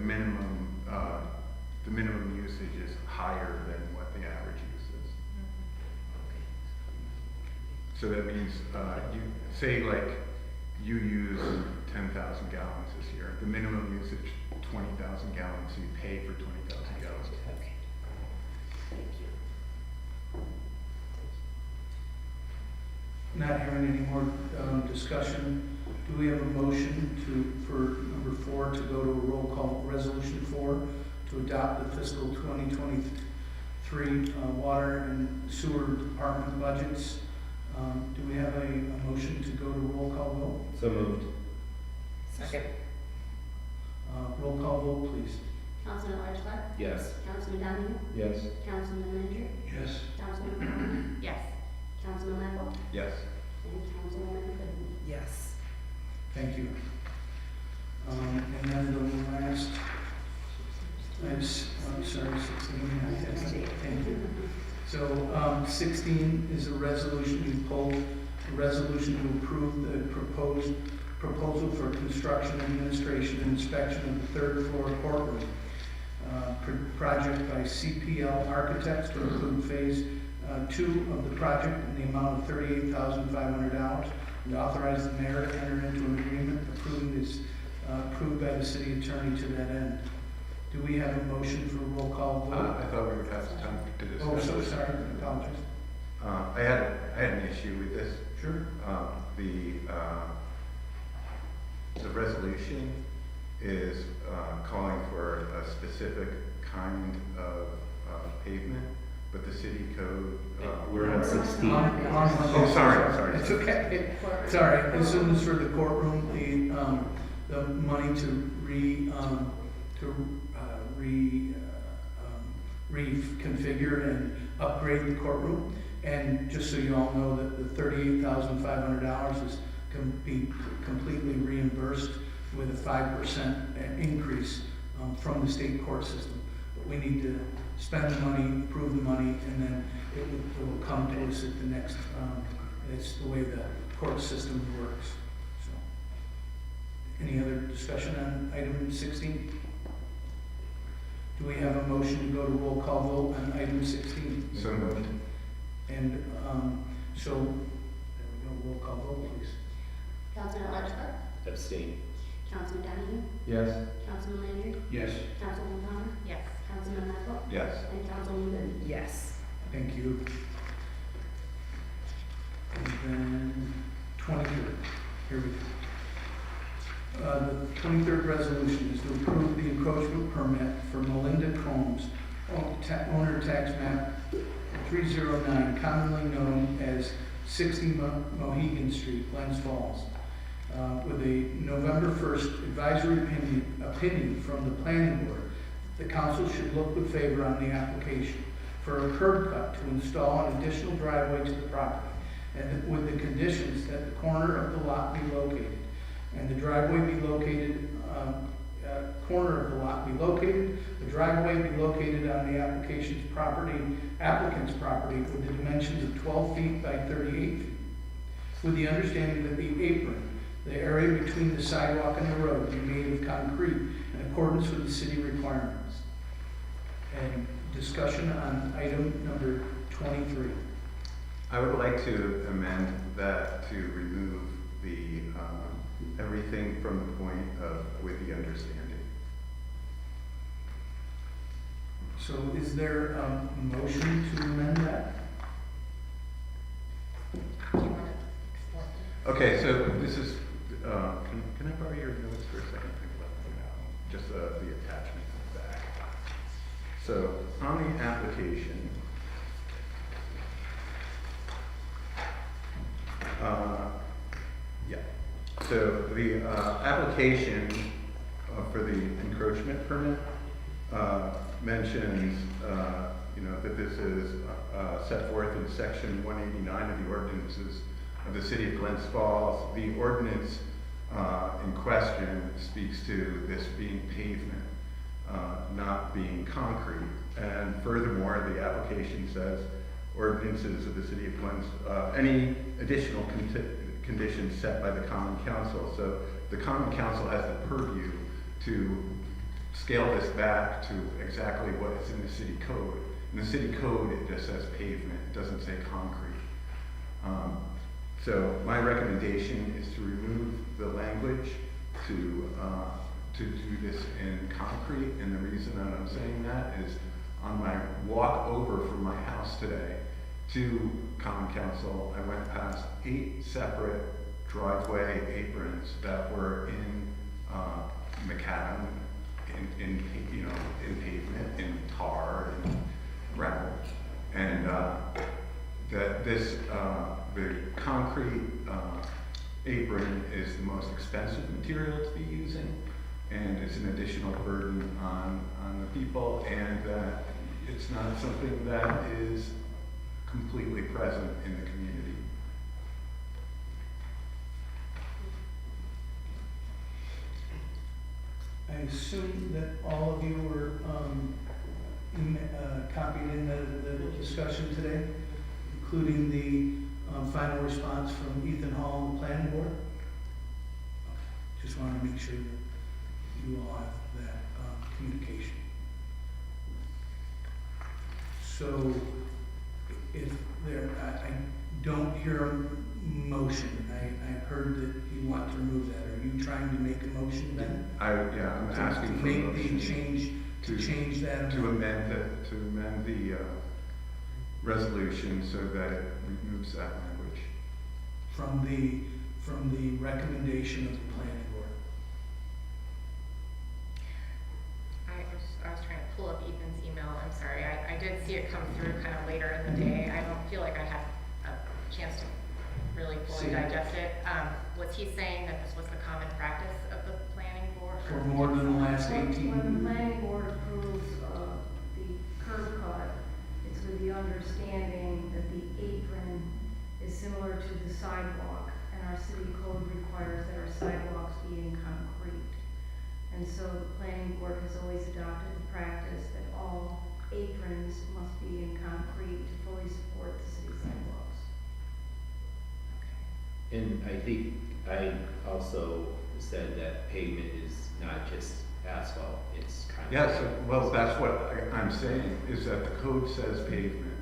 minimum usage is higher than what the average use is. So that means, you say like you use 10,000 gallons this year. The minimum usage, 20,000 gallons, so you pay for 20,000 gallons. Okay. Thank you. Not hearing any more discussion, do we have a motion for number 4 to go to a roll call, resolution 4, to adopt the fiscal 2023 water and sewer department budgets? Do we have a motion to go to roll call vote? So moved. Second. Roll call vote, please. Councilman Larchbar. Yes. Councilman Donahue. Yes. Councilman Linder. Yes. Councilman Palmer. Yes. Councilman Ledwell. Yes. And Councilwoman Goodman. Yes. Thank you. And then the last, I'm sorry, 16. Thank you. So 16 is a resolution, you pulled a resolution to approve the proposal for construction, administration, and inspection of the 3rd floor courtroom. Project by CPL Architects to include phase 2 of the project in the amount of $38,500. And authorize the mayor to enter into an agreement approving this, approved by the city attorney to that end. Do we have a motion for a roll call vote? I thought we would have some time to discuss. Oh, so sorry, I apologize. I had an issue with this. Sure. The resolution is calling for a specific kind of pavement, but the city code. We're on 16. Oh, sorry. It's okay. Sorry, as soon as for the courtroom, the money to reconfigure and upgrade the courtroom. And just so you all know that the $38,500 is can be completely reimbursed with a 5% increase from the state court system. But we need to spend the money, approve the money, and then it will come to us at the next, it's the way the court system works. So, any other discussion on item 16? Do we have a motion to go to roll call vote on item 16? So moved. And so, there we go, roll call vote, please. Councilman Larchbar. Abstain. Councilman Donahue. Yes. Councilman Linder. Yes. Councilman Palmer. Yes. Councilman Ledwell. Yes. And Councilwoman Goodman. Yes. Thank you. And then 23rd, here we go. The 23rd resolution is to approve the encroachment permit for Melinda Combs, owner tax map 309, commonly known as 60 Mohegan Street, Glens Falls, with a November 1st advisory opinion from the planning board. The council should look with favor on the application for a curb cut to install an additional driveway to the property, and with the conditions that the corner of the lot be located, and the driveway be located, corner of the lot be located, the driveway be located on the applicant's property with the dimensions of 12 feet by 38 feet, with the understanding that the apron, the area between the sidewalk and the road, be made of concrete in accordance with the city requirements. And discussion on item number 23. I would like to amend that to remove the, everything from the point of with the understanding. So is there a motion to amend that? Do you want to explain? Okay, so this is, can I borrow your notes for a second? Just the attachment in the back. So on the application, yeah. So the application for the encroachment permit mentions, that this is set forth in section 189 of the ordinances of the city of Glens Falls. The ordinance in question speaks to this being pavement, not being concrete. And furthermore, the application says ordinances of the city of Glens, any additional conditions set by the Common Council. So the Common Council has the purview to scale this back to exactly what is in the city code. In the city code, it just says pavement, it doesn't say concrete. So my recommendation is to remove the language to do this in concrete, and the reason that I'm saying that is on my walk over from my house today to Common Council, I went past 8 separate driveway aprons that were in macadam, in pavement, in tar, and gravel, and that this the concrete apron is the most expensive material to be using, and it's an additional burden on the people, and that it's not something that is completely present in the community. I assume that all of you were copied in the discussion today, including the final response from Ethan Hall and the planning board? Okay. Just wanted to make sure that you all have that communication. So if there, I don't hear a motion. I heard that you want to remove that. Are you trying to make a motion then? I'm asking for a make motion the change to change that to amend the resolution so that it removes that language from the recommendation of the planning board. I was trying to pull up Ethan's email. I'm sorry. I did see it come through kind of later in the day. I don't feel like I had a chance to really fully digest it. Was he saying that this was the common practice of the planning board? For more than the last 18 When the planning board approves the curb cut, it's with the understanding that the apron is similar to the sidewalk, and our city code requires that our sidewalks be in concrete. And so the planning board has always adopted the practice that all aprons must be in concrete to fully support the city sidewalks. And I think I also said that pavement is not just asphalt, it's kind of. Yes, well, that's what I'm saying, is that the code says pavement,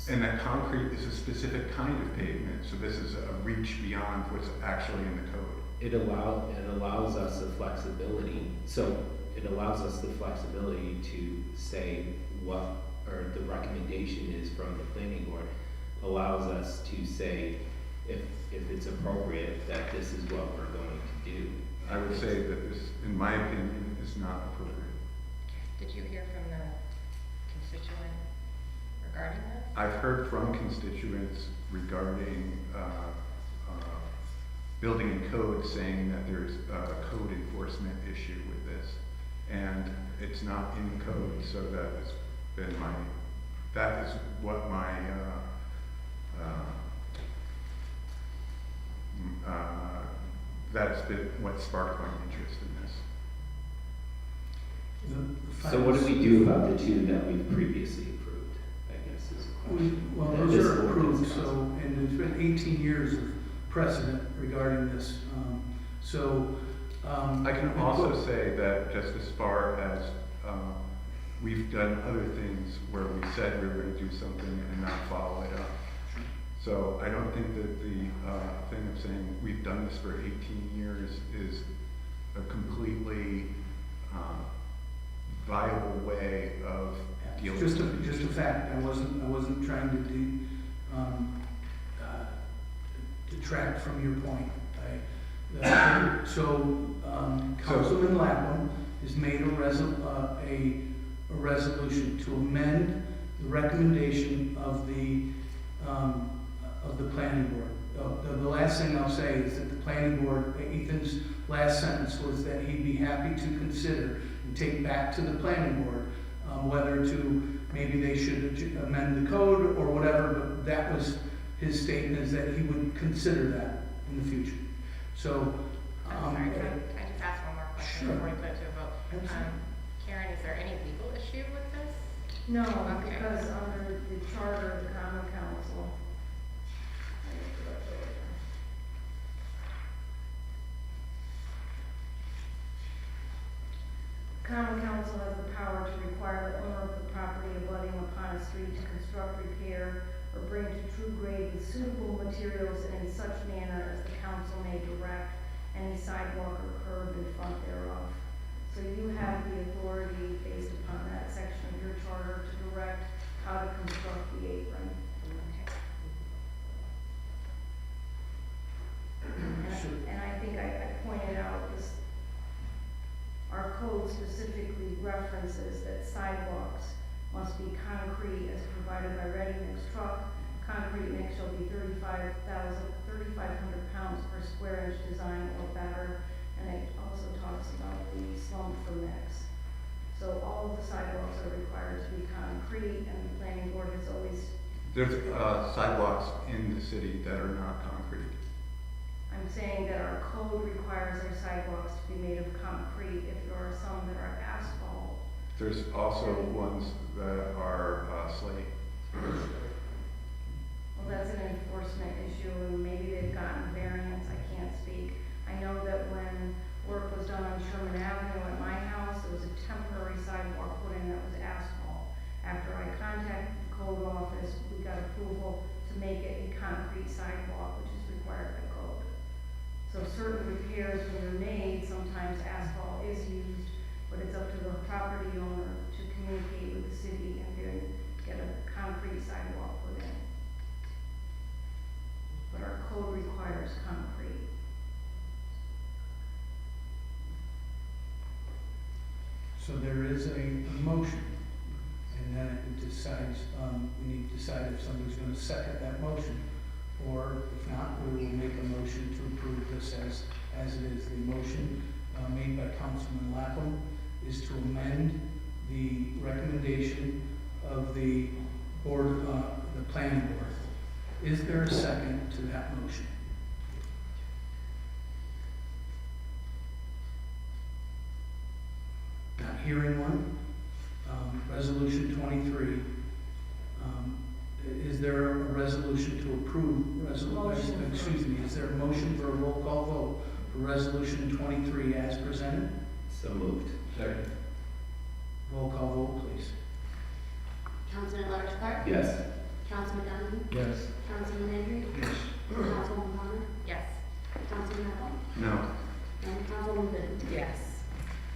and that concrete is a specific kind of pavement, so this is a reach beyond what's actually in the code. It allows us the flexibility, so it allows us the flexibility to say what, or the recommendation is from the planning board, allows us to say if it's appropriate, that this is what we're going to do. I would say that this, in my opinion, is not appropriate. Did you hear from the constituent regarding this? I've heard from constituents regarding building and code saying that there's a code enforcement issue with this, and it's not in code, so that has been that is what my that's been what sparked my interest in this. So what do we do about the two that we've previously approved, I guess is the question. Well, That those this are approved, ordinance so, and it's been 18 years of precedent regarding this. I can also say that just as far as we've done other things where we said we were gonna do something and not follow it up. So I don't think that the thing of saying we've done this for 18 years is a completely viable way of dealing with it. Just a fact, I wasn't trying to detract from your point. Councilman Lapham has made a resolution to amend the recommendation of the planning board. The last thing I'll say is that the planning board, Ethan's last sentence was that he'd be happy to consider and take back to the planning board whether to, maybe they should amend the code or whatever, but that was his statement, is that he would consider that in the future. So, I'm sorry, can I just ask one more question Sure. before we put it to a vote? Absolutely. Karen, is there any legal issue with this? No, Okay. because under the charter of the common council. Common council has the power to require the owner of the property abutting upon a street to construct, repair, or bring to true grade with suitable materials and in such manner as the council may direct any sidewalk or curb in front thereof. So you have the authority based upon that section of your charter to direct how to construct the apron. And I think I pointed out this, our code specifically references that sidewalks must be concrete as provided by ready mix truck. Concrete mix shall be 3,500 pounds per square inch design or better. And it also talks about the slump for mix. So all of the sidewalks are required to be concrete, and the planning board has always. There's sidewalks in the city that are not concrete. I'm saying that our code requires our sidewalks to be made of concrete. If there are some that are asphalt. There's also ones that are slate. Well, that's an enforcement issue, and maybe they've gotten variance, I can't speak. I know that when work was done on Sherman Avenue at my house, there was a temporary sidewalk put in that was asphalt. After I contacted the code office, we got approval to make it a concrete sidewalk, which is required by code. So certain repairs when they're made, sometimes asphalt is used, but it's up to the property owner to communicate with the city and then get a concrete sidewalk put in. But our code requires concrete. So there is a motion, and then it decides, we need to decide if somebody's gonna second that motion, or if not, we will make a motion to approve this as it is. The motion made by Councilman Lapham is to amend the recommendation of the board, the planning board. Is there a second to that motion? Not hearing one. Resolution 23. Is there a resolution to approve? Motion. Excuse me, is there a motion for a roll call vote for resolution 23 as presented? So moved. Second. Roll call vote, please. Councilman Large Clark? Yes. Councilman Donovan? Yes. Councilman Landry? Yes. Councilwoman Bonner? Yes. Councilman Apple? No. And Councilwoman Finn? Yes.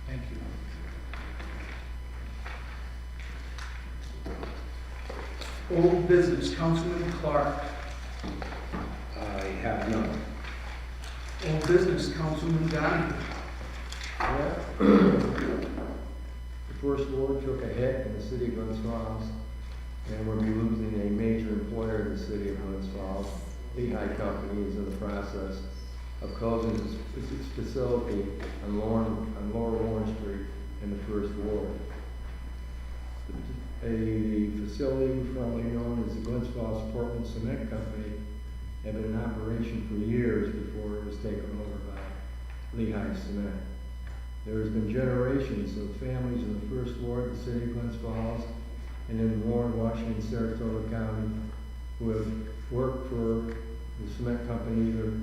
Thank you. Old business, Councilman Clark. I have none. Old business, Councilman Donahue. Yeah. The first ward took a hit in the city of Glens Falls, and we'll be losing a major employer in the city of Glens Falls. Lehigh Company is in the process of closing its facility on Lower Warren Street in the first ward. The facility formerly known as the Glens Falls Portland Cement Company had been in operation for years before it was taken over by Lehigh Cement. There has been generations of families in the first ward, the city of Glens Falls, and in Warren, Washington, Saratoga County, who have worked for the cement company, either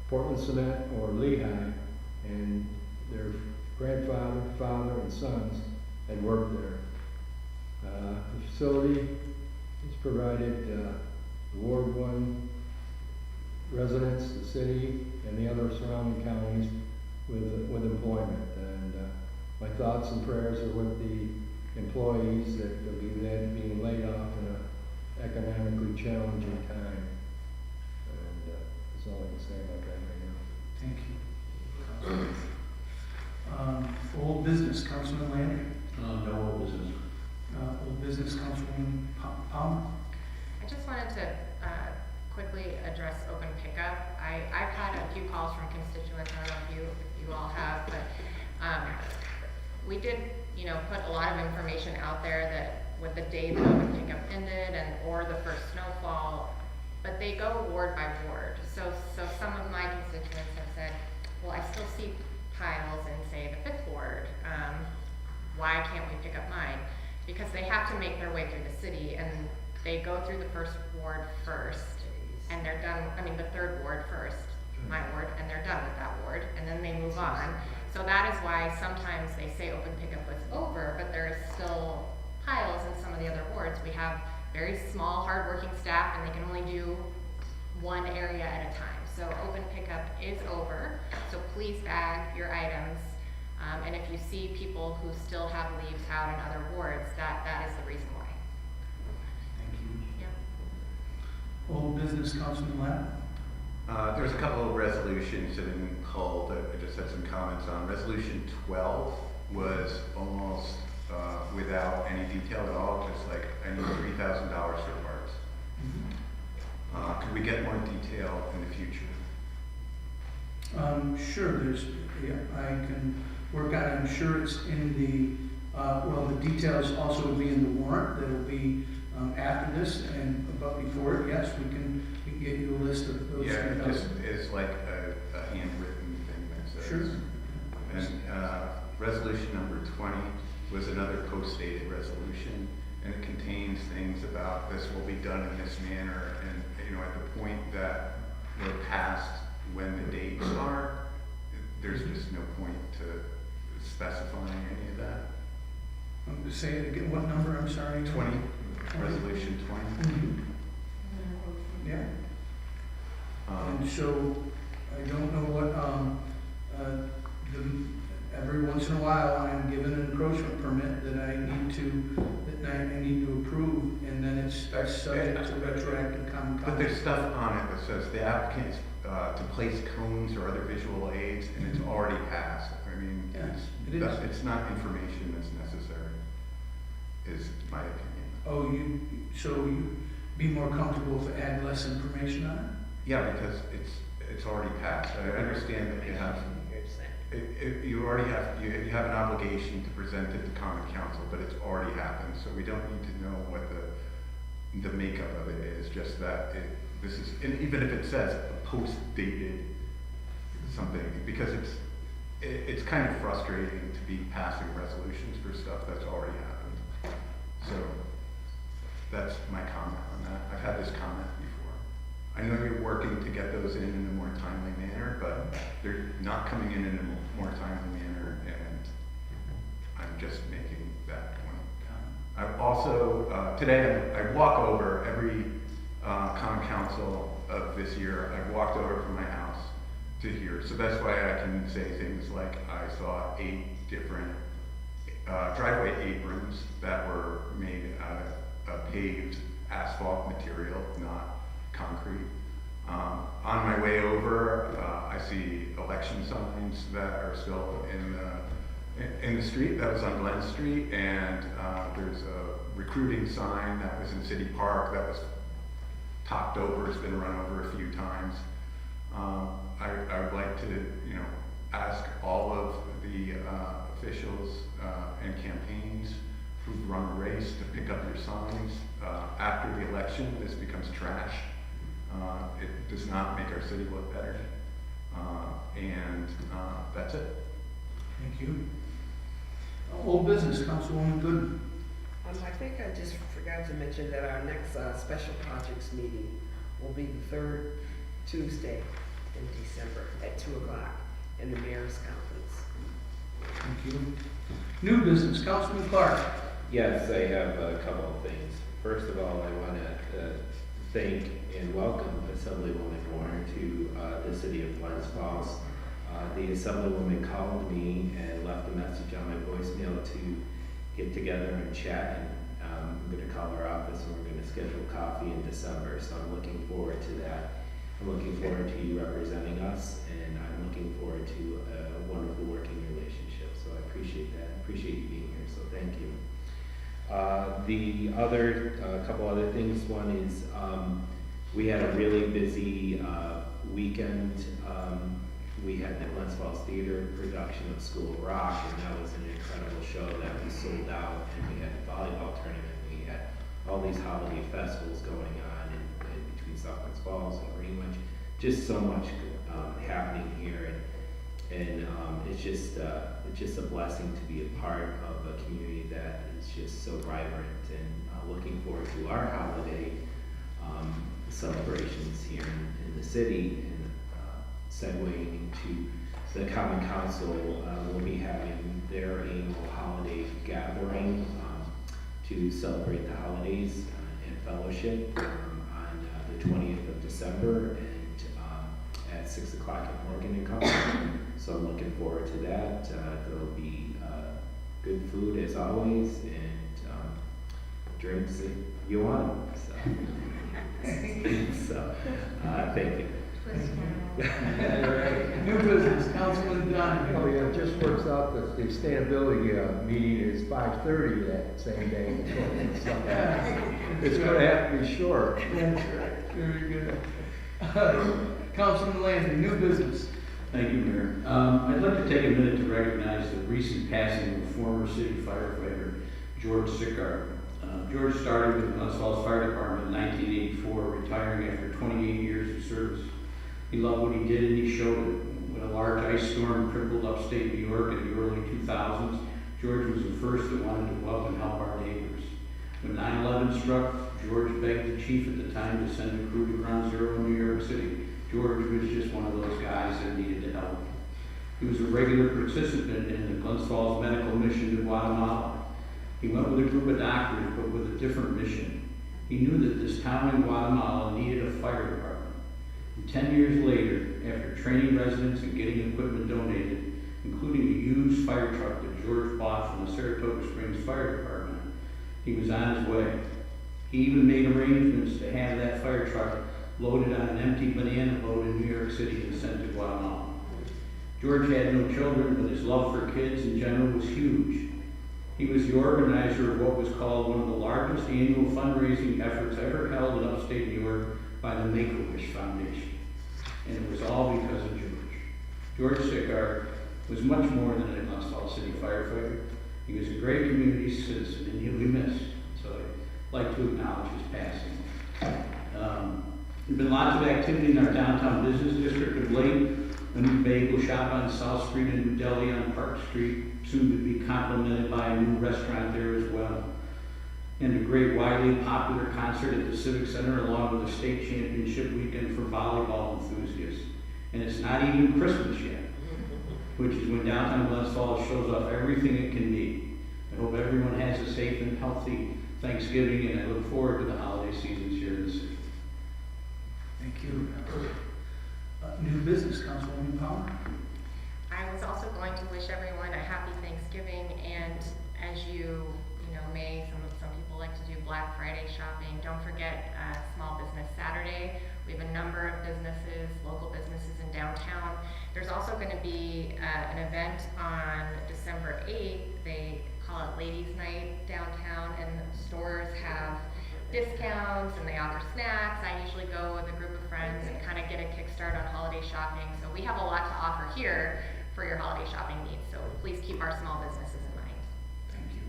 Portland Cement or Lehigh, and their grandfather, father, and sons had worked there. The facility has provided Ward 1 residents, the city, and the other surrounding counties with employment. And my thoughts and prayers are with the employees that will be being laid off in an economically challenging time. And that's all I can say about that right now. Thank you. Old business, Councilman Landry. No old business. Old business, Councilwoman Palmer. I just wanted to quickly address open pickup. I've had a few calls from constituents, I don't know if you all have, but we did, put a lot of information out there that with the day that open pickup ended or the first snowfall, but they go ward by ward. So some of my constituents have said, well, I still see piles in, say, the 5th ward. Why can't we pick up mine? Because they have to make their way through the city, and they go through the 1st ward first, and they're done, the 3rd ward first, my ward, and they're done with that ward, and then they move on. So that is why sometimes they say open pickup was over, but there is still piles in some of the other wards. We have very small, hardworking staff, and they can only do one area at a time. So open pickup is over, so please bag your items. And if you see people who still have leaves out in other wards, that is the reason why. Thank you. Yeah. Old business, Councilman Lamb. There's a couple of resolutions that have been called that I just had some comments on. Resolution 12 was almost without any detail at all, just like I need $3,000 for parts. Could we get more detail in the future? Sure, I can work on it. I'm sure it's in the details also will be in the warrant that will be after this, but before it, yes, we can get you a list of those. Yeah, it just is like a handwritten thing that says. Sure. And resolution number 20 was another post-dated resolution, and it contains things about this will be done in this manner, and at the point that we're past when the dates are, there's just no point to specifying any of that. Say it again, what number, I'm sorry? 20, resolution 20. Yeah. And so, I don't know what, every once in a while, I'm given an encroachment permit that I need to approve, and then it's subject to retroactive common But council. there's stuff on it that says the applicant to place cones or other visual aids, and it's already passed. Yeah, it is. It's not information that's necessary, is my opinion. Oh, you'd be more comfortable if I add less information on it? Yeah, because it's already passed. I understand that you have, you already have, you have an obligation to present it to common council, but it's already happened, so we don't need to know what the makeup of it is, just that this is, and even if it says post-dated something, because it's kind of frustrating to be passing resolutions for stuff that's already happened. So that's my comment on that. I've had this comment before. I know you're working to get those in a more timely manner, but they're not coming in a more timely manner, and I'm just making that point. I've also, today I walk over every common council of this year. I've walked over from my house to here, so that's why I can say things like I saw 8 different driveway aprons that were made out of paved asphalt material, not concrete. On my way over, I see election signs that are still in the street. That was on Glens Street, and there's a recruiting sign that was in City Park that was topped over. It's been run over a few times. I would like to, ask all of the officials and campaigns who've run a race to pick up your signs. After the election, this becomes trash. It does not make our city look better. And that's it. Thank you. Old business, Councilwoman Gooden. I think I just forgot to mention that our next special projects meeting will be the 3rd Tuesday in December at 2 o'clock in the Mayor's Conference. Thank you. New business, Councilman Clark. Yes, I have a couple of things. First of all, I want to thank and welcome Assemblywoman Warner to the city of Glens Falls. The Assemblywoman called me and left a message on my voicemail to get together and chat. And I'm going to call our office and we're going to schedule coffee in December. So I'm looking forward to that. I'm looking forward to you representing us, and I'm looking forward to a wonderful working relationship. So I appreciate that. I appreciate you being here. So thank you. The other couple other things. One is we had a really busy weekend. We had the Glens Falls Theater production of School of Rock, and that was an incredible show that we sold out. And we had a volleyball tournament. We had all these holiday festivals going on in between South Glens Falls and Greenwich. Just so much happening here, and it's just a blessing to be a part of a community that is just so vibrant. And looking forward to our holiday celebrations here in the city. And segueing into the Common Council, will be having their annual holiday gathering to celebrate the holidays and fellowship on the 20th of December and at 6 o'clock at Morgan and Company. So I'm looking forward to that. There'll be good food as always and drinks if you want them. So thank you. New business, Councilman Donahue. Oh, yeah, it just works out that the sustainability meeting is 5:30 that same day. It's going to have to be short. That's right, very good. Councilman Landry, new business. Thank you, Mayor. I'd like to take a minute to recognize the recent passing of former city firefighter George Sickard. George started with the Glens Falls Fire Department in 1984, retiring after 28 years of service. He loved what he did and he showed it. When a large ice storm crippled upstate New York in the early 2000s, George was the first that wanted to go up and help our neighbors. When 9/11 struck, George begged the chief at the time to send a crew to Ground Zero in New York City. George was just one of those guys that needed to help. He was a regular participant in the Glens Falls medical mission to Guatemala. He went with a group of doctors, but with a different mission. He knew that this town in Guatemala needed a fire department. And 10 years later, after training residents and getting equipment donated, including a used fire truck that George bought from the Saratoga Springs Fire Department, he was on his way. He even made arrangements to have that fire truck loaded on an empty banana boat in New York City and sent to Guatemala. George had no children, but his love for kids in general was huge. He was the organizer of what was called one of the largest annual fundraising efforts ever held in upstate New York by the Make-A-Wish Foundation. And it was all because of George. George Sickard was much more than a Glens Falls City firefighter. He was a great community citizen and he'll be missed. So I'd like to acknowledge his passing. There's been lots of activity in our downtown business district of late. A new bagel shop on South Street and New Delhi on Park Street, soon to be complemented by a new restaurant there as well. And a great, widely popular concert at the Civic Center, along with a state championship weekend for volleyball enthusiasts. And it's not even Christmas yet, which is when downtown Glens Falls shows off everything it can be. I hope everyone has a safe and healthy Thanksgiving, and I look forward to the holiday seasons here in the city. Thank you. New business, Councilwoman Power. I was also going to wish everyone a happy Thanksgiving, and as you may, some people like to do Black Friday shopping. Don't forget Small Business Saturday. We have a number of businesses, local businesses in downtown. There's also going to be an event on December 8th. They call it Ladies Night downtown, and stores have discounts and they offer snacks. I usually go with a group of friends and kind of get a kickstart on holiday shopping. So we have a lot to offer here for your holiday shopping needs. So please keep our small businesses in mind. Thank you.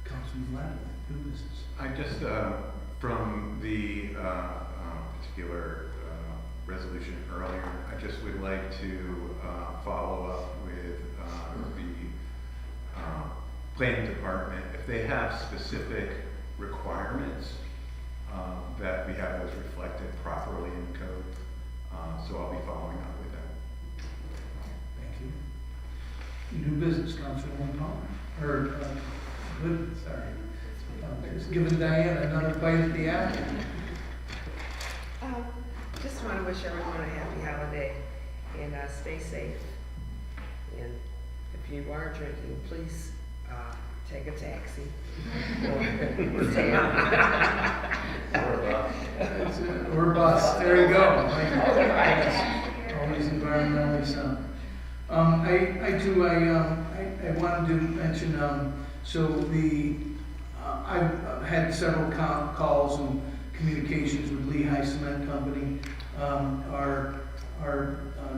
Councilman Vlad, new business. I just, from the particular resolution earlier, I just would like to follow up with the planning department. If they have specific requirements, that we have those reflected properly in the code. So I'll be following up with that. Thank you. New business, Councilwoman Palmer, or Good, sorry. Just giving Diane another bite at the apple. Just want to wish everyone a happy holiday and stay safe. And if you are drinking, please take a taxi. Or stay out. Or bus, there you go. Always environmentally sound. I wanted to mention, I've had several calls and communications with Lehigh Cement Company. Our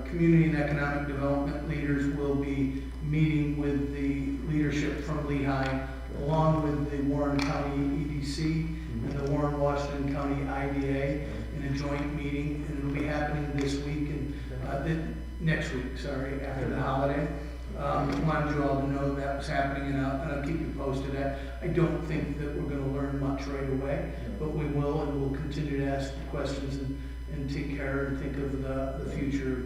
community and economic development leaders will be meeting with the leadership from Lehigh, along with the Warren County EDC and the Warren Washington County IDA in a joint meeting, and it'll be happening this week and next week, after the holiday. Wanted you all to know that was happening, and I'll keep you posted. I don't think that we're going to learn much right away, but we will, and we'll continue to ask questions and take care and think of the future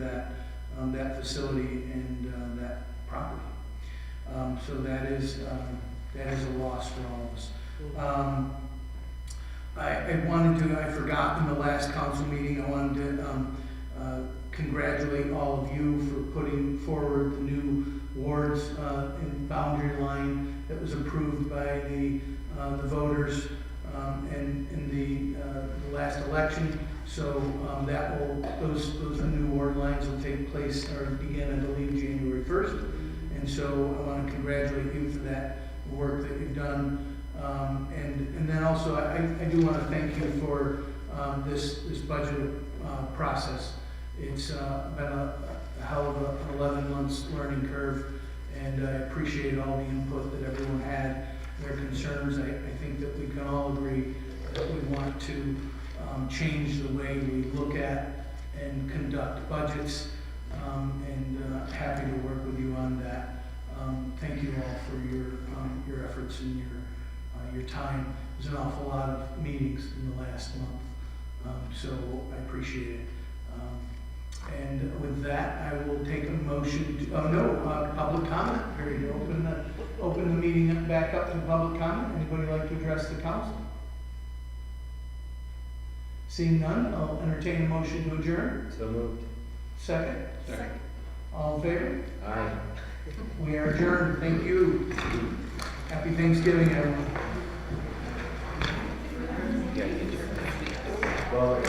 of that facility and that property. So that is a loss for all of us. I forgot in the last council meeting, I wanted to congratulate all of you for putting forward the new wards in boundary line that was approved by the voters in the last election. So those new ward lines will take place or begin, I believe, January 1st. And so I want to congratulate you for that work that you've done. And then also I do want to thank you for this budget process. It's been a hell of an 11 months learning curve, and I appreciate all the input that everyone had, their concerns. I think that we can all agree that we want to change the way we look at and conduct budgets, and happy to work with you on that. Thank you all for your efforts and your time. There's an awful lot of meetings in the last month, so I appreciate it. And with that, I will take a motion to, public comment period. Open the meeting back up to public comment. Anybody like to address the council? Seeing none, I'll entertain a motion to adjourn. So moved. Second? Second. All in favor? Aye. We are adjourned. Thank you. Happy Thanksgiving, everyone. Well,